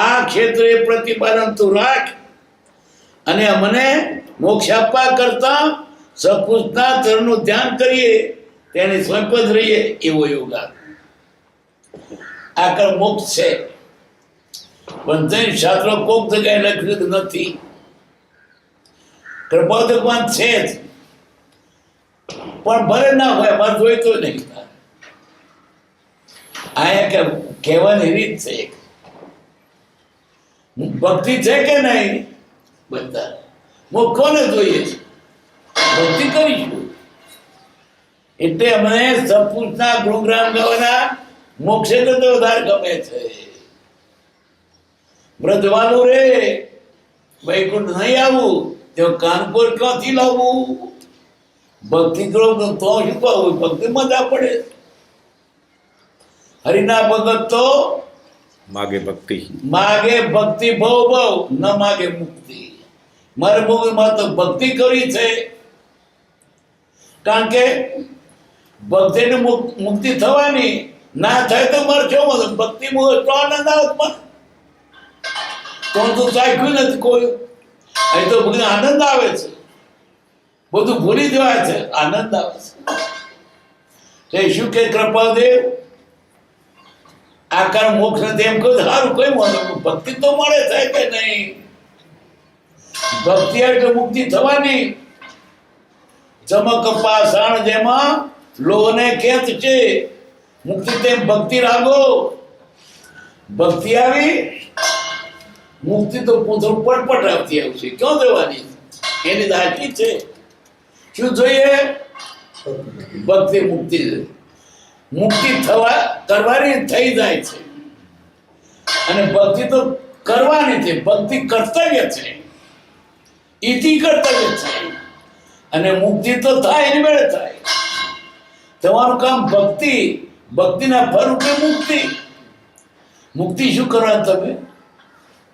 આ ક્ષેત્રે પ્રતિપાદન તું રાખ અને અમને મોક્ષ આપવા કરતા સત્પુરુષના ચરણનું ધ્યાન કરીએ, તેને સ્વયં જ રહીએ એવો યોગા. આ કર મોક્ષ છે. પણ જૈન શાસ્ત્રો કોક જગ્યાએ લખ્યું નથી. કૃપા ભગવાન છે જ, પણ ભલે ના હોય, અમારે જોઈતો નહીં. આયા કહેવાની રીત છે. ભક્તિ છે કે નહીં? બધા કોને જોઈએ છે? ભક્તિ કરીશું. એટલે અમને સત્પુરુષના ગુણગાન ગાવાના મોક્ષે તો વધારે ગમે છે. વ્રજવાનું રે વૈકુંઠ નહીં આવું તો કાનપુર ક્યાંથી લાવવું? ભક્તિ કરો તો શું કહું? ભક્તિ મજા પડે. હરિના ભગત તો માગે ભક્તિ. માગે ભક્તિ ભવ ભવ, ન માગે મુક્તિ. મારે મૂવીમાં તો ભક્તિ કરવી છે, કારણ કે ભક્તિની મુક્તિ થવાની ના થાય તો મારે શું મતલબ? ભક્તિ તો આનંદ આવે મને તો ચાખ્યું નથી કોઈ. અહીં તો બધું આનંદ આવે છે, બધું ભૂલી જવાય છે, આનંદ આવે છે. શું કે કૃપાદેવ આકાર મોક્ષ નથી એમ કહ્યું, સારું કઈ વાંધો, ભક્તિ તો મળે થાય કે નહીં? ભક્તિ એટલે મુક્તિ થવાની. ચમક પાષાણ જેમાં લોહને ખેંચ છે, મુક્તિ તેમ ભક્તિ રાગો. ભક્તિ આવી, મુક્તિ તો પૂતળું પટપટ આવતી આવશે, ક્યાં જવાની? એની દાખી છે. શું જોઈએ? ભક્તિ મુક્તિ. મુક્તિ થવા કરવાની થઈ જાય છે, અને ભક્તિ તો કરવાની છે. ભક્તિ કર્તવ્ય છે, ઇતિ કર્તવ્ય છે, અને મુક્તિ તો થાય એની મેળે થાય. તમારું કામ ભક્તિ, ભક્તિના ફળ રૂપે મુક્તિ. મુક્તિ શું કરવાનું? તમે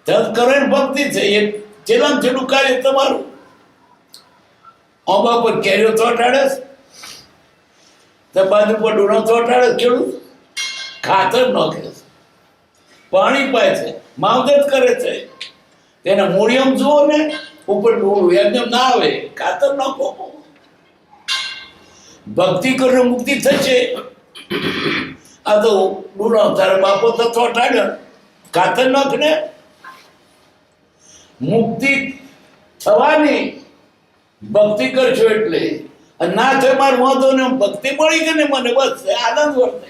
તરત કરવાની ભક્તિ છે. એ છેલ્લામાં છેલ્લું કાર્ય તમારું. આંબા પર કેરીઓ ચોંટાડે છે, બાજુ પર ડૂણો ચોંટાડે, ખેડૂત ખાતર નાખે છે, પાણી પાય છે, માવજત કરે છે. તેના મૂળિયમ જુઓ ને, ઉપર ડૂણું એકદમ ના આવે, ખાતર નાખો. ભક્તિ કરીને મુક્તિ થશે. આ તો ડૂણો તારા બાપો તો ચોંટાડ્યો, ખાતર નાખ ને. મુક્તિ થવાની ભક્તિ કરશો એટલે. ના થાય મારે વાંધો ને, ભક્તિ મળી ગઈ ને મને, બસ આનંદ વર્તે.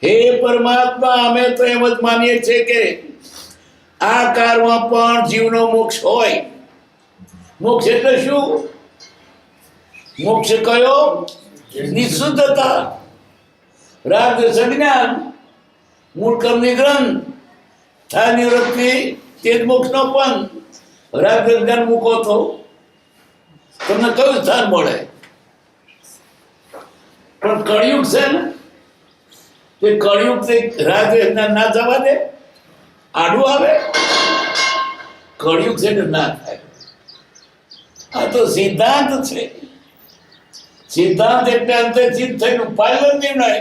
હે પરમાત્મા, અમે તો એમ જ માનીએ છીએ કે આ કાળમાં પણ જીવનો મોક્ષ હોય. મોક્ષ એટલે શું? મોક્ષ કયો? નિશુદ્ધતા, રાગ સંજ્ઞાન, મૂળ કર્મની ગ્રંથ, થાય નિવૃત્તિ, તે જ મોક્ષનો પણ. રાગ જ્ઞાન મૂકો તો તમને કયું સ્થાન મળે? પણ કળિયુગ છે ને, તે કળિયુગ તે રાગ જ્ઞાન ના જવા દે, આડું આવે. કળિયુગ છે ને ના થાય. આ તો સિદ્ધાંત છે. સિદ્ધાંત એટલે અંતે સિદ્ધ થઈને પાલન નિર્ણય.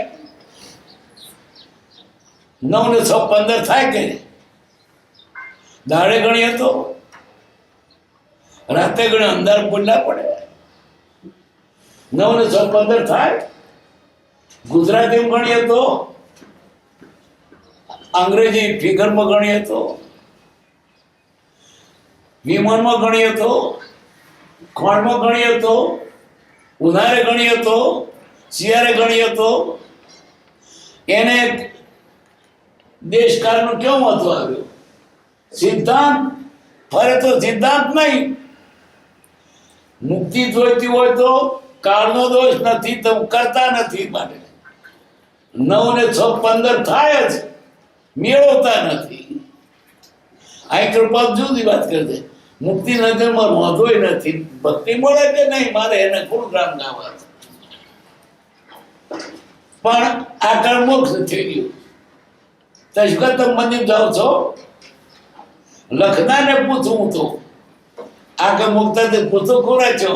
9 ને 6 15 થાય કે દાડે ગણી હતો, રાતે ગણી અંધાર ખુલ્લા પડે. 9 ને 6 15 થાય. ગુજરાતી ગણીએ તો, અંગ્રેજી ફિગરમાં ગણીએ તો, વિમાનમાં ગણીએ તો, ખોણમાં ગણીએ તો, ઉનાળે ગણીએ તો, શિયાળે ગણીએ તો, એને દેશકાળનું કેવું મહત્વ આવ્યું? સિદ્ધાંત ફરે તો સિદ્ધાંત નહીં. મુક્તિ જોઈતી હોય તો કાળનો દોષ નથી, તો કરતા નથી. માટે 9 ને 6 15 થાય જ, મેળવતા નથી. આ કૃપા જુદી વાત કરશે. મુક્તિ નજરમાં વાંધોય નથી, ભક્તિ મળે કે નહીં મારે એને થોડું ગ્રામ ગાવા. પણ આ કાળ મોક્ષ થઈ ગયું. તો શું તમે મંદિર જાઓ છો? લખનાને પૂછું હું તો, આગળ મુક્તા પૂછો કોરા છો?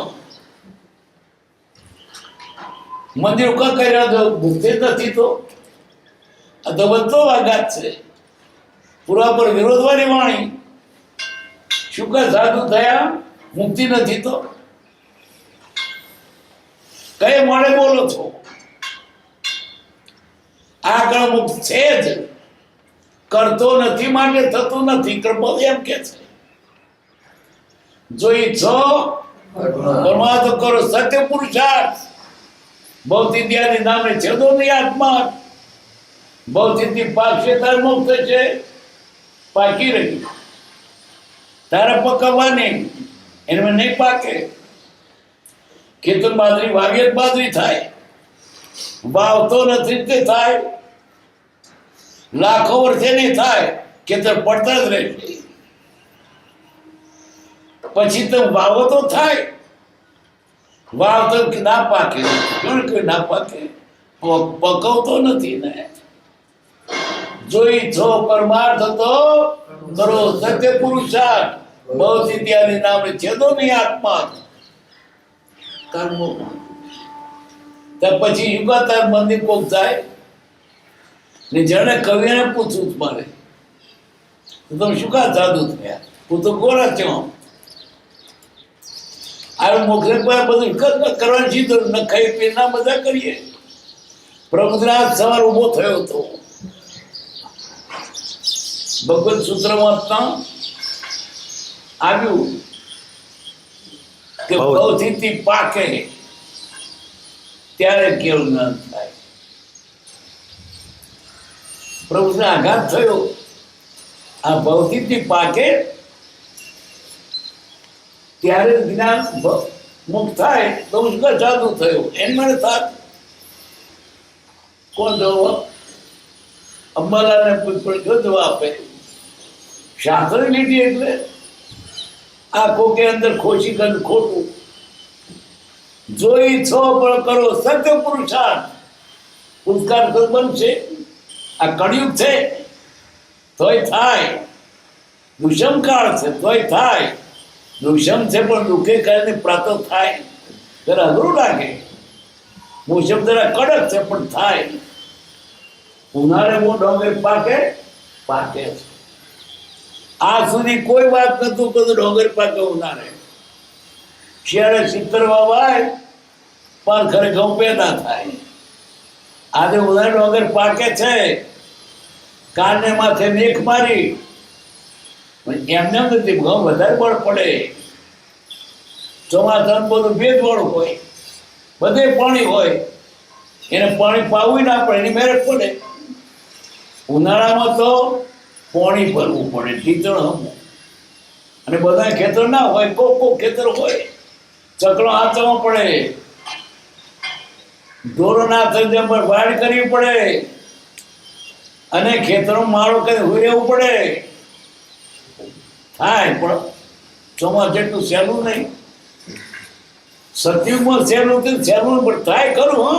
મંદિર કા કર્યા તો મુક્તિ નથી. તો આ તો બધો વાગાત છે. પૂરા પર વિરોધવાની વાણી. શું કા સાધુ થયા મુક્તિ નથી? તો કઈ મોડે બોલો છો? આગળ મુક્ત છે જ, કરતો નથી માટે થતું નથી. કૃપા એમ કે છે, જો ઈચ્છો પરમા તો કરો. સત્ય પુરુષાર્થ ભૌતિદ્યાની નામે છેદો નહીં આત્મા. ભૌતિકથી પાકશે તાર મુક્ત છે, પાકી રહી. તારે પકવવાની એને નહીં પાકે. ખેતર બાજરી વાગે બાજરી થાય, વાવતો નથી તે થાય. લાખો વર્ષે નહીં થાય, ખેતર પડતા જ રહેશે. પછી તો વાવો તો થાય, વાવતર ના પાકે, કોણ કે ના પાકે? પકવતો નથી ને. જોઈ છો પરમાર્થ તો કરો સત્ય પુરુષાર્થ, બહુ સિદ્ધિયાની નામે છેદો નહીં આત્મા. કર્મો ત્યાર પછી યુગાતાર મંદિર કોક જાય ને જેને કવિને પૂછવું જ મારે તો તમે શું કા સાધુ થયા? હું તો ગોરા છું. આ મોક્ષ બધું કરવાની સીધો ન ખાઈ પી ના મજા કરીએ. પ્રભુનાથ સવાર ઉભો થયો હતો. ભગવત સૂત્રમાં આવ્યું કે ભવથી પાકે ત્યારે કેવું જ્ઞાન થાય. પ્રભુને આઘાત થયો. આ ભૌતિકથી પાકે ત્યારે જ્ઞાન મુક્ત થાય તો ઉસકા જાદુ થયો. એમ મને થાત કોણ જવાબ? અંબાલાને જો જવાબ આપે શાસ્ત્ર લીધી એટલે આ કોકે અંદર ખોશી ગંધ ખોટું જોઈ છો પણ કરો સત્ય પુરુષાર્થ, પુરસ્કાર તો બનશે. આ કળિયુગ છે તોય થાય, દુષમ કાળ છે તોય થાય. દુષમ છે પણ દુઃખે કરીને પ્રાપ્ત થાય. જરા અઘરું લાગે. મોસમ જરા કડક છે પણ થાય. ઉનાળે હું ડોંગર પાકે પાકે છે. આજ સુધી કોઈ વાત નતું કે ડોંગર પાકે ઉનાળે. શિયાળે સિત્તર વાવાય પણ ખરે ઘઉં પેદા થાય. આજે ઉનાળે ડોંગર પાકે છે. કાને માથે મેઘ મારી એમને નથી, ઘઉં વધારે બળ પડે. ચોમાસાનું બધું ભેજવાળું હોય, બધે પાણી હોય, એને પાણી પાવું ના પડે, એની મેરેજ પડે. ઉનાળામાં તો પાણી ભરવું પડે, ટીચણ હમું. અને બધા ખેતર ના હોય, કોક ખેતર હોય, ચકડો હાથમાં પડે, ઢોરો ના થઈ પર વાડ કરવી પડે, અને ખેતરો માળો કરી હોઈ રહેવું પડે. થાય પણ ચોમાસ જેટલું સહેલું નહીં. સતયુગમાં સહેલું સહેલું પણ થાય ખરું. હો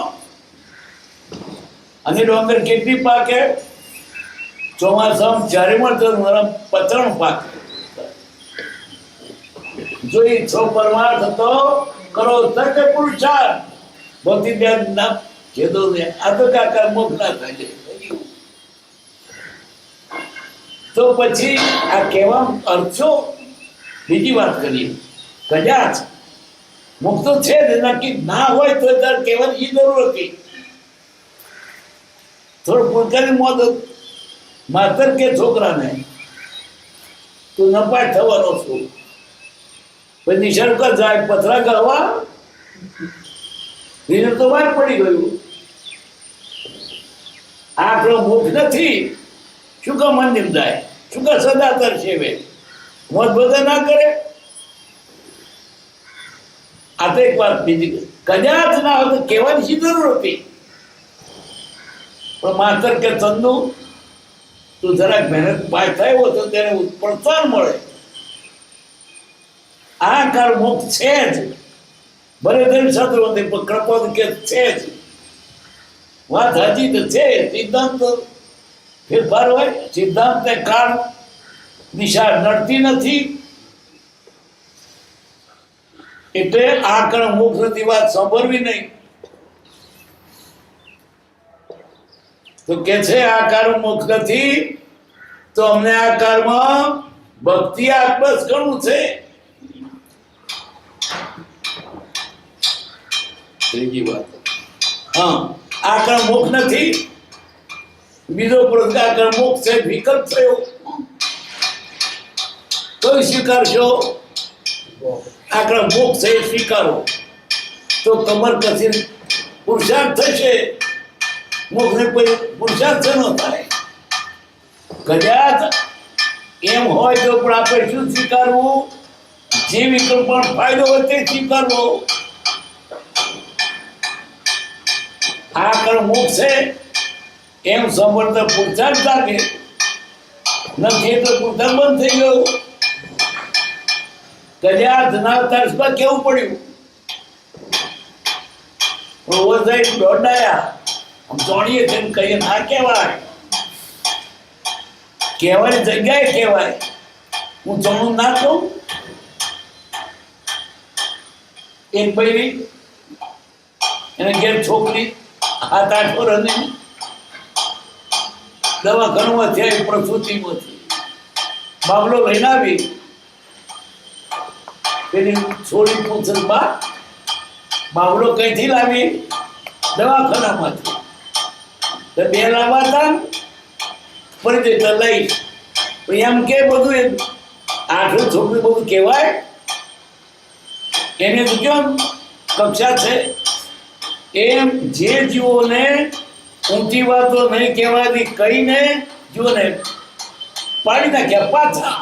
અને ડોંગર કેટલી પાકે? ચોમાસામાં ચારેમાં તો પતરણ પાકે. જોઈ છો પરમાર્થ તો કરો સત્ય પુરુષાર્થ, ભક્તિ ધ્યાન ના છેદો ને. આ તો કાકા મોક્ષ ના થાય. તો પછી આ કહેવા અર્થો બીજી વાત કરીએ. કદાચ મુક્ત છે ને નક્કી ના હોય તો તારે કહેવાની જરૂર હતી. થોડું પોતાની મોત માતર કે છોકરાને તું નપાય થવાનો છું. પછી નિશાળ કર જાય પથરા ગળવા એને તો વાર પડી ગયું. આ આપણો મુખ નથી. શું કા મંદિર જાય? શું કા સદાતર સેવે? મોત બધા ના કરે. આ તો એક વાત બીજી કદાચ ના હોય તો કહેવાની શી જરૂર હતી? પણ માસ્તર કે ચંદુ તું જરાક મહેનત પાસ થયો તો તેને પ્રોત્સાહન મળે. આ કાર મોક્ષ છે જ. ભલે તેની શત્રુ હતી પણ કૃપા કે છે જ. વાત હજી તો છે. સિદ્ધાંત ફેરફાર હોય. સિદ્ધાંત ને કાળ દિશા નડતી નથી. એટલે આ કણ મોક્ષની વાત સાંભળવી નહીં. તો કે છે આ કાર મોક્ષ નથી તો અમને આ કારમાં ભક્તિ આત્મસ ઘણું છે. ત્રીજી વાત, હા આ કણ મોક્ષ નથી. બીજો પ્રશ્ન, આ કણ મોક્ષ છે વિકલ્પ થયો તો સ્વીકારશો? આગળ મોક્ષ છે સ્વીકારો તો કમર કસી પુરુષાર્થ થશે. મોક્ષને કોઈ પુરુષાર્થ ન થાય. કદાચ એમ હોય તો પણ આપણે શું સ્વીકારવું? જે વિકલ્પ પણ ફાયદો હોય તે સ્વીકારવો. આ કણ મોક્ષ છે એમ સાંભળતા પુરુષાર્થ લાગે નથી એટલે પુરુષાર્થ બંધ થઈ ગયો. કદાચ ના તરસમાં કેવું પડ્યું ઓવરસાઇડ દોડાયા આમ જાણીએ તેમ કહીએ ના કહેવાય, કહેવાની જગ્યાએ કહેવાય. હું જાણું ના કહું. એક ભાઈ એને ઘેર છોકરી 7-8 વર્ષની દવાખાનામાં થયા પ્રસૂતિમાંથી બાબલો લઈને આવી. પેલી છોડી પૂછે, બા બાબલો કઈથી લાવી? દવાખાનામાંથી. તો 2 લાવવા હતા ને ફરી તો લઈશ. એમ કે બધું 8 છોકરી બધું કહેવાય એને તો કેમ કક્ષા છે. એમ જે જીવોને ઊંચી વાતો નહીં કહેવાતી કહીને જીવોને પાડી નાખ્યા પાછા.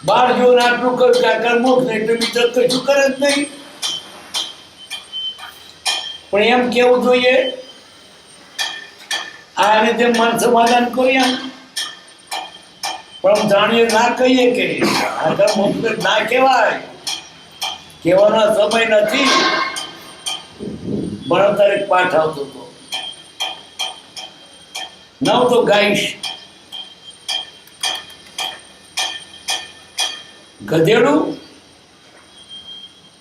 બાર જીવોને આટલું કર્યું કે આ કર્મોક્ષ નહીં એટલે બીજો તો શું કરે જ નહીં. પણ એમ કેવું જોઈએ આ રીતે મન સમાધાન કરીએ, પણ જાણીએ ના કહીએ કે આ કર્મોક્ષ ના કહેવાય. કહેવાનો સમય નથી. ભણતર એક પાઠ આવતો હતો, નવ તો ગાઈશ. ગધેડું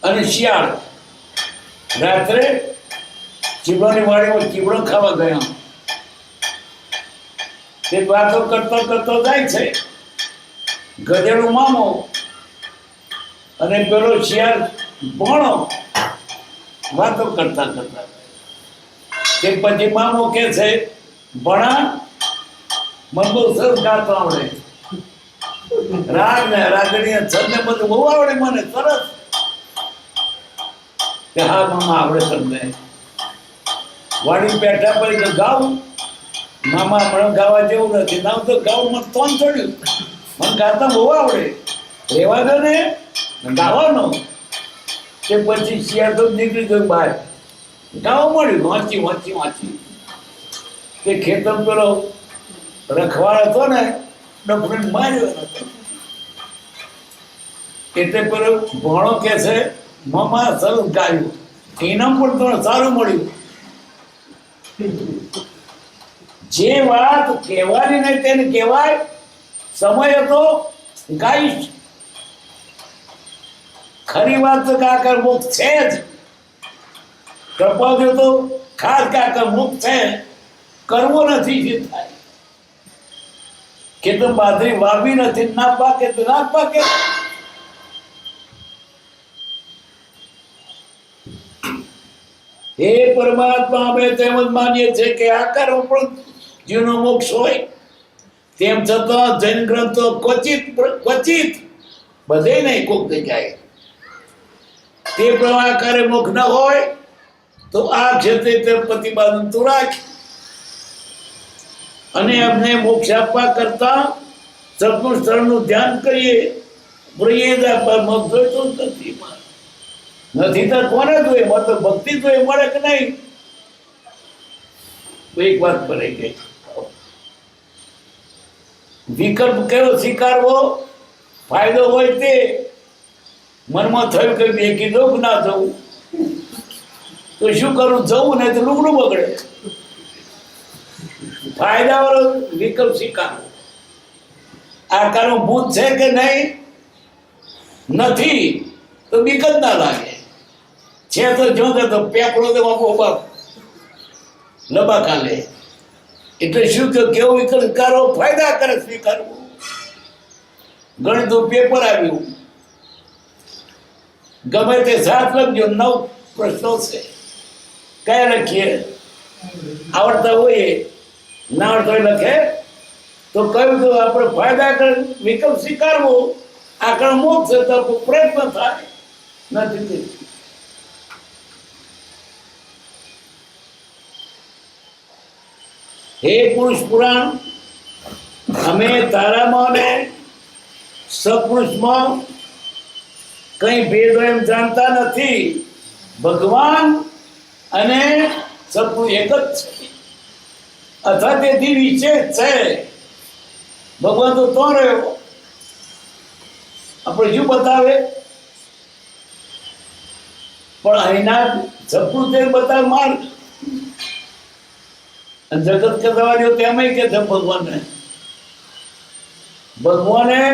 અને શિયાળ રાત્રે ચીબડાની વાડીમાં ચીબડો ખાવા ગયા. તે વાતો કરતો કરતો જાય છે. ગધેડું મામો અને પેલો શિયાળ ભણો વાતો કરતા કરતા. તે પછી મામો કે છે, ભણા મને બહુ સરસ ગાતો આવડે, રાગ ને રાગણી છંદ ને બધું બહુ આવડે મને સરસ. કે હા મામા આવડે તમને. વાડી બેઠા પછી તો ગાવું. મામા હમણાં ગાવા જેવું નથી. નામ તો ગાવું મને તોન ચડ્યું. મને ગાતા બહુ આવડે, રેવા દો ને ગાવાનો. તે પછી શિયાળ તો નીકળી ગયું બહાર. ગાવા મળ્યું વાંચી વાંચી વાંચી. તે ખેતર પેલો રખવાડ હતો ને ડફડીને માર્યો હતો. એટલે પેલો ભણો કે છે, મામા સરસ ગાયું, ઇનામ પણ તમને સારું મળ્યું. જે વાત કહેવાની નહીં તેને કહેવાય. સમય હતો ગાઈશ. ખરી વાત તો કાકર મુક્ત છે જ. કૃપાદેવ તો ખાસ કાકર મુક્ત છે. કરવો નથી જે થાય. કે તો બાજરી વાવી નથી, ના પાકે તો ના પાકે. હે પરમાત્મા, અમે તેમ જ માનીએ છીએ કે આ કર્મ પણ જીવનો મોક્ષ હોય. તેમ છતાં જૈન ગ્રંથો ક્વચિત બધે નહીં કોક જગ્યાએ તે પ્રમાણે મોક્ષ ન હોય તો આ ક્ષેત્રે તે પ્રતિપાદન તું રાખ. અને અમને મોક્ષ આપવા કરતા સપનું સ્થળનું ધ્યાન કરીએ. મોક્ષ જોઈતો નથી. નથી તો કોને જોઈએ? મને તો ભક્તિ જોઈએ, મળે કે નહીં? એક વાત ભરાઈ ગઈ. વિકલ્પ કેવો સ્વીકારવો? ફાયદો હોય તે. મનમાં થયું કે બે કીધું ના જવું તો શું કરું? જવું નહીં તો લુગડું બગડે. ફાયદા વાળો વિકલ્પ સ્વીકારવો. આ કારો ભૂત છે કે નહીં? નથી તો બીક જ ના લાગે. છે તો જો તો પેપડો તો બાપ લબા કાલે. એટલે શું કે કેવો વિકલ્પ કરો? ફાયદા કરે સ્વીકારવું. ગણિતનું પેપર આવ્યું, ગમે તે 7 લખજો, 9 પ્રશ્નો છે. કયા લખીએ? આવડતા હોય ના આવડતા હોય લખે તો કહ્યું તો આપણે ફાયદા કરે વિકલ્પ સ્વીકારવો. આગળ મોક્ષ તો પ્રયત્ન થાય નથી. હે પુરુષ પુરાણ, અમે તારામાં ને સપુરુષમાં કઈ ભેદ એમ જાણતા નથી. ભગવાન અને સપુરુષ એક જ છે, અથવા તેથી વિશેષ છે. ભગવાન તો રહ્યો. આપણે શું બતાવે? પણ અહીંના સપૂતે બતાવ માર્ગ. અને જગત કહેવાયો તેમાંય કે છે ભગવાને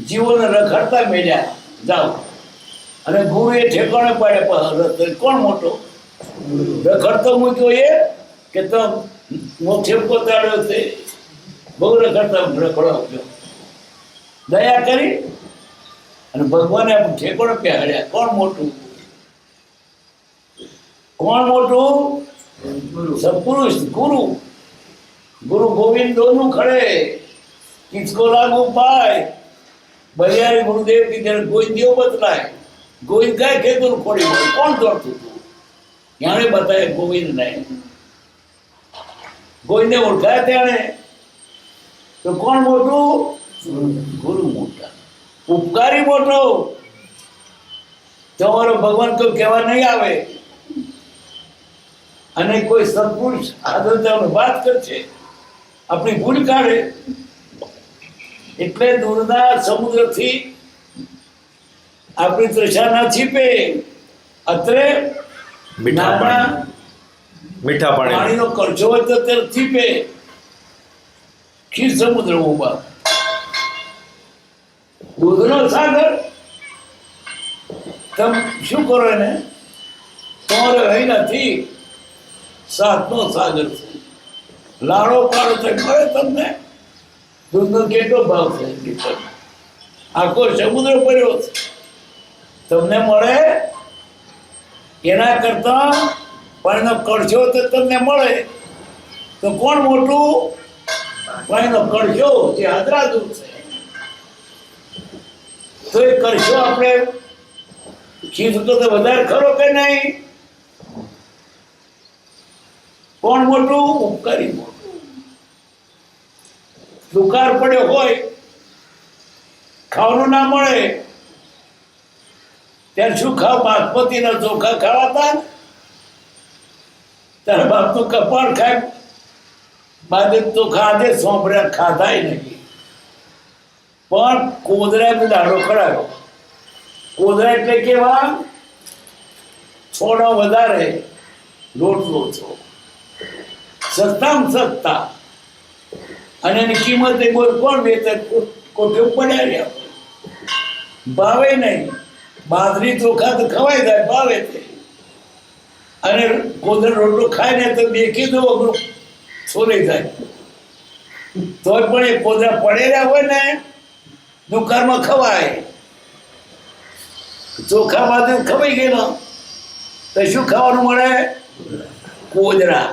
જીવોને રખડતા મેલ્યા જાઓ, અને ગુરુ એ ઠેકાણે પાડે. કોણ મોટો રખડતો મૂક્યો એ કે તો મોક્ષે પહોંચાડ્યો છે? બહુ રખડતા રખડાવ્યો, દયા કરી અને ભગવાને ઠેકાણે પહેર્યા. કોણ મોટું? કોણ મોટું? સત્પુરુષ ગુરુ. ગુરુ ગોવિંદ दोनों खड़े, किसको लागू पाए? बलियारी गुरुदेव की तरह गोविंद दियो बतलाए. गोविंद का खेतों खोड़ी बोल कौन दौड़તું હતું? याने बताए गोविंद ने. गोविंद ने ओळखाया त्याने. તો કોણ મોટું? ગુરુ મોટા. ઉપકારી મોટો. તમારો ભગવાન કોઈ કહેવા નહીં આવે. અને કોઈ સત્પુરુષ આદરતાઓની વાત કરશે, આપણી ભૂલ કાઢે, એટલે દૂરના સમુદ્રથી આપણી તૃષા ના છીપે. અત્રે મીઠા પાણીનો કરજો હોય તો તે છીપે. ખીર સમુદ્ર ઉભા દૂધનો સાગર. તમે શું કરો એને? તમારે અહીં નથી, સાતનો સાગર છે. લાડો પાડો તો મળે તમને. દૂધનો કેટલો ભાવ છે? આખો સમુદ્ર પડ્યો છે, તમને મળે. એના કરતા પાણીનો કળશો તો તમને મળે. તો કોણ મોટું? પાણીનો કળશો જે આદરા દૂધ છે. તો એ કળશો આપણે ખીધું તો વધારે ખરો કે નહીં? કોણ મોટું? ઉપકારી મોટું. દુકાળ પડ્યો હોય, ખાવાનું ના મળે, ત્યારે શું ખાવ? બાસમતીના ચોખા ખાવાતા? તારા બાપનું કપાળ ખાય. બાજુ ચોખા આજે સોંપડ્યા ખાધાય નહીં. પણ કોદરા દાડો ખડાયો. કોદરા એટલે કેવા? છોડો વધારે, રોટલો છો, સસ્તામાં સસ્તા. અને એની કિંમત એ બોલ કોણ વેચે? કોઠે પડ્યા રહ્યા, ભાવે નહીં. બાજરી ચોખા તો ખવાઈ જાય, ભાવે છે. અને કોદર રોટલો ખાય ને તો બેકી દો અઘરું છોલાઈ જાય. તોય પણ એ કોદરા પડેલા હોય ને દુકાનમાં ખવાય. ચોખા બાજુ ખવાઈ ગયેલો તો શું ખાવાનું મળે? કોદરા.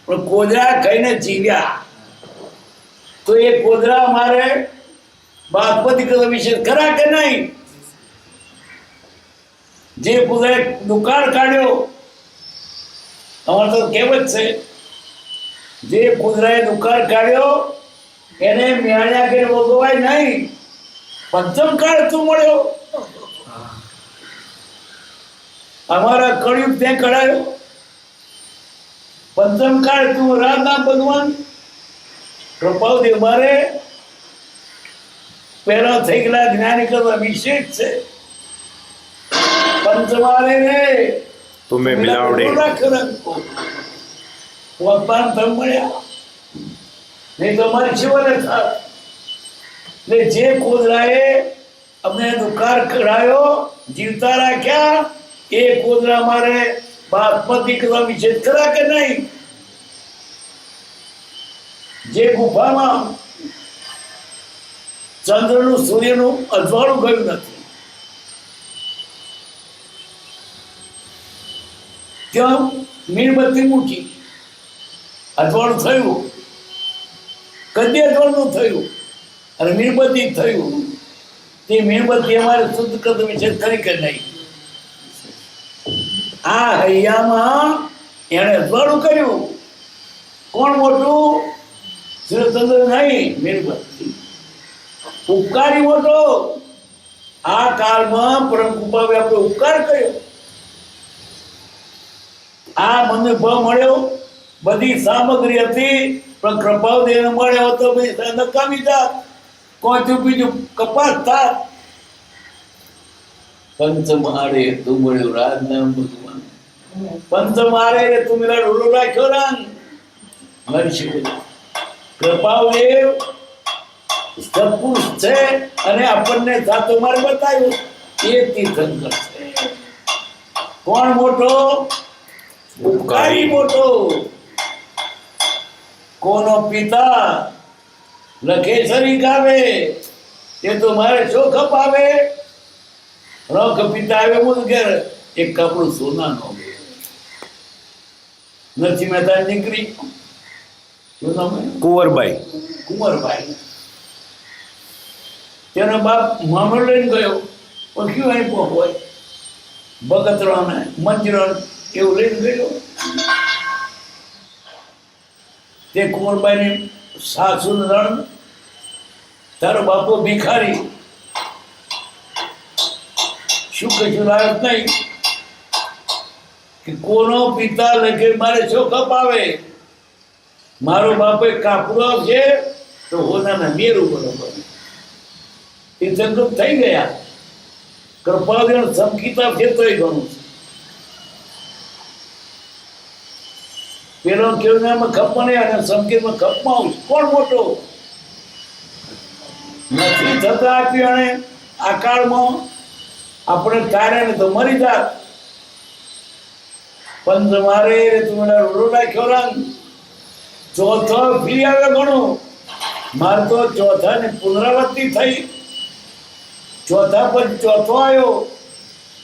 પણ કોદરા ખાઈને જીવ્યા. તો એ કોદરા અમારે બાસમતી વિશે ખરા કે નહીં? જે કુદરત દુકાળ કાઢ્યો, અમારે તો કહેવત છે, જે કુદરાએ દુકાળ કાઢ્યો એને મ્યાણ્યા કે ભોગવાય નહીં. પંચમ કાળ તું મળ્યો. અમારા કળિયુગ ત્યાં કઢાયો. પંચમ કાળ તું રામ નામ ભગવાન કૃપાવતી. અમારે પહેલા થઈ ગયેલા જ્ઞાની કરવા વિશેષ છે. पंचमारे ने तुम्हें मिलावड़े वक्तान थम મળ્યા નહીં તો અમારી જીવને થાત. ને જે કોદરાએ અમને દુકાર કરાયો, જીવતા રાખ્યા, એ કોદરા મારે બાસમતી કરવા વિશે ખરા કે નહીં? જે ગુફામાં ચંદ્રનું સૂર્યનું અજવાળું ગયું નથી, ત્યાં મીણબત્તી મૂકી, અજવાળું થયું. કદી અજવાળું થયું અને મીણબત્તી થયું. તે મીણબત્તી અમારે શુદ્ધ કદ વિશે ખરી કે નહીં? આ હૈયામાં એણે અજવાળું કર્યું. કોણ મોટું? સૂર્યચંદ્ર નહીં, મીણબત્તી. ઉપકારી મોટો. આ કાળમાં પરમ કૃપાએ આપણે ઉપકાર કર્યો. આ મને ભાવ મળ્યો, બધી સામગ્રી હતી, પણ કૃપાદેવને મળ્યો તો બધી નકામી જાત. કોઈ બીજું કપાસ થાત. પંચમાળે તુમળ્યો રાજ નામ ભગવાન, પંચમાળે તું મેરા ડોલો રાખ્યો રામ મરશી કૃપાદેવ સત્પુરુષ છે અને આપણને જાતો માર્ગ બતાવ્યો એ તીર્થંકર છે. કોણ મોટો? ઉપકારી મોટો. કોનો પિતા લખેસરી ગાવે એ તો મારે શોખ અપાવે. રખ પિતા આવે હું ઘેર એક કપડું સોનાનો નથી મહેતા નીકળી શું નામ એનું? કુંવરબાઈ. કુંવરભાઈ. તેનો બાપ મામલો લઈને ગયો પણ કયું આપ્યો હોય બગતરાને મંજરણ એવું લઈને ગયો. તે કુંવરબાઈને સાસુ રણ તારો બાપો ભિખારી શું કશું લાયક નહીં કે કોનો પિતા લગે મારે શોખ અપાવે. મારો બાપો એક કાપડો છે તો હોનાના મેરું બરોબર એ સંકલ્પ થઈ ગયા. કૃપાદેવ સંકિતા છે તોય ઘણું છે. પેલો કેવું નામ ખપને અને સંકેતમાં ખપમાં કોણ મોટો નથી થતા આપ્યું. અને આ કાળમાં આપણે તારે ને તો મરી જાત. પંચ મારે તું રોડો રાખ્યો રંગ ચોથો ફરી આવે ઘણું. મારે તો ચોથા ની પુનરાવૃત્તિ થઈ. ચોથા પછી ચોથો આવ્યો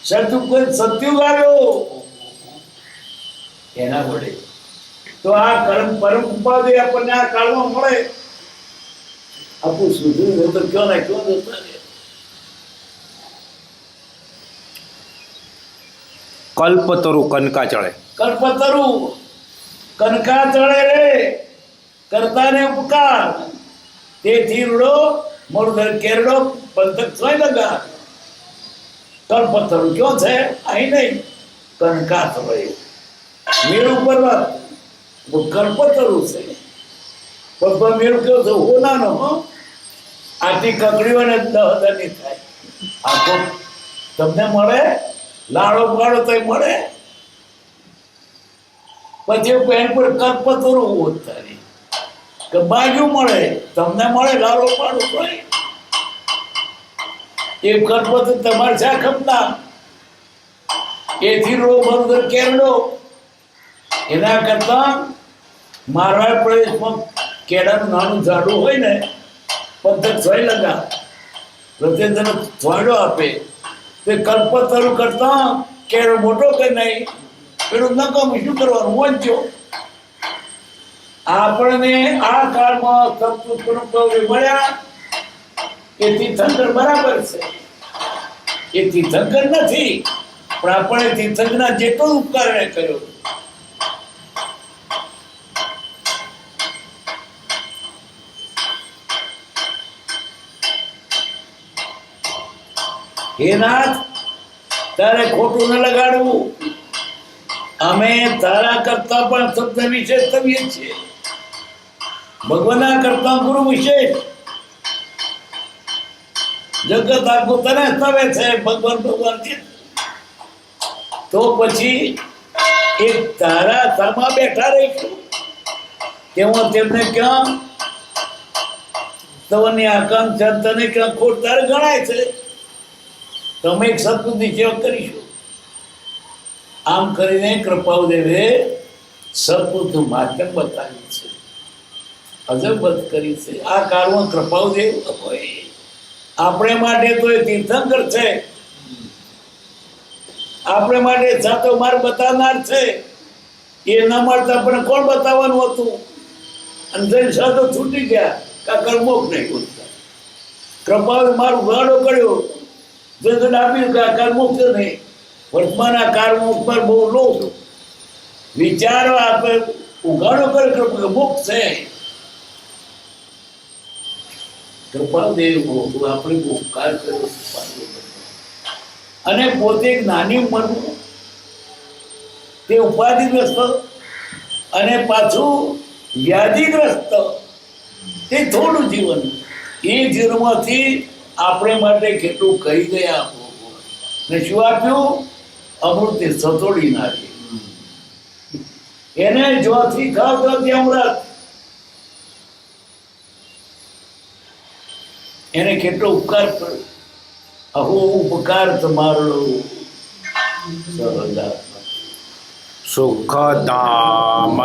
સત્યુગ આવ્યો એના વડે. તો આ પરમ ઉપાધિ આપણને આ કાળમાં મળે. આપણું સુધરી તો કયો ને કયો જતા રહે. કલ્પતરુ કનકા ચડે. કલ્પતરુ કનકા ચડે રે કરતાને ઉપકાર. તેથી રૂડો મોરધર કેરડો પંથક સ્વય લગા. કલ્પતરુ ક્યો છે? અહીં નહીં કનકા ચડે મેરુ પર્વત કલ્પતરુ છે. પણ મેરુ કેવો છે? હોનાનો. આથી કકડીઓ ને 10,000 ની થાય. આખો તમને મળે લાડો પાડો તો મળે. પછી પેન પર કલ્પતરુ ઉતારી કે બાજુ મળે તમને મળે લાડો પાડો તો એ કલ્પતરુ તમારે શા ખપના. એથી રો બરોબર કેરડો. એના કરતા મારવાડ પ્રદેશમાં કેળાનું નાનું ઝાડું હોય ને પંથક સોય લગા પ્રત્યેક થોડો આપે. તે કલ્પતરુ કરતા કેળો મોટો કે નહીં પેલું નકામ શું કરવાનું વાંચ્યો. આપણને આ કાળમાં સત્પુરુષ મળ્યા એ તીર્થંકર બરાબર છે. એ તીર્થંકર નથી પણ આપણે તીર્થંકરના જેટલો ઉપકાર એને કર્યો. હે નાથ તારે ખોટું ન લગાડવું. અમે તારા કરતા પણ શબ્દ વિશેષ કહીએ છીએ. ભગવાનના કરતા ગુરુ વિશેષ. જગત આખું તને સ્તવે છે ભગવાન ભગવાન કે. તો પછી એક તારા સામા બેઠા રહીશું તેમાં તેમને ક્યાં તવની આકાંક્ષા તને ક્યાં ખોટ તારે ગણાય છે. તમે એક સત્પુરુષની સેવા કરીશું. આમ કરીને કૃપાદેવે સત્પુરુષનું માધ્યમ બતાવ્યું છે. અજબત કરી છે. આ કાળમાં કૃપાદેવ હોય આપણે માટે તો એ તીર્થંકર છે. આપણે માટે સાતો માર્ગ બતાવનાર છે. એ ન મળતા આપણે કોણ બતાવવાનું હતું? અને જઈને સાતો છૂટી ગયા કા કર્મોક નહીં બોલતા. કૃપાએ મારું ગાડો કર્યો જગત આપ્યું કે આ કર્મોક્ષ નહીં. વર્તમાન આ કર્મોક્ષ પર બહુ લોભ વિચારો આપે ઉઘાડો કરે કે મોક્ષ છે. કૃપાદેવ આપણે ઉપકાર કર્યો અને પોતે એક નાની ઉંમરમાં તે ઉપાધિગ્રસ્ત અને પાછું વ્યાધિગ્રસ્ત તે થોડું જીવન. એ જીવનમાંથી આપણે માટે કેટલું કહી ગયા. ને શું આપ્યું? અમૃતે સતોડી નાખી. એને જોથી ખાવ તો અમૃત. એને કેટલો ઉપકાર કર્યો. અહો ઉપકાર તમારો સહદાત્મા. સુખધામ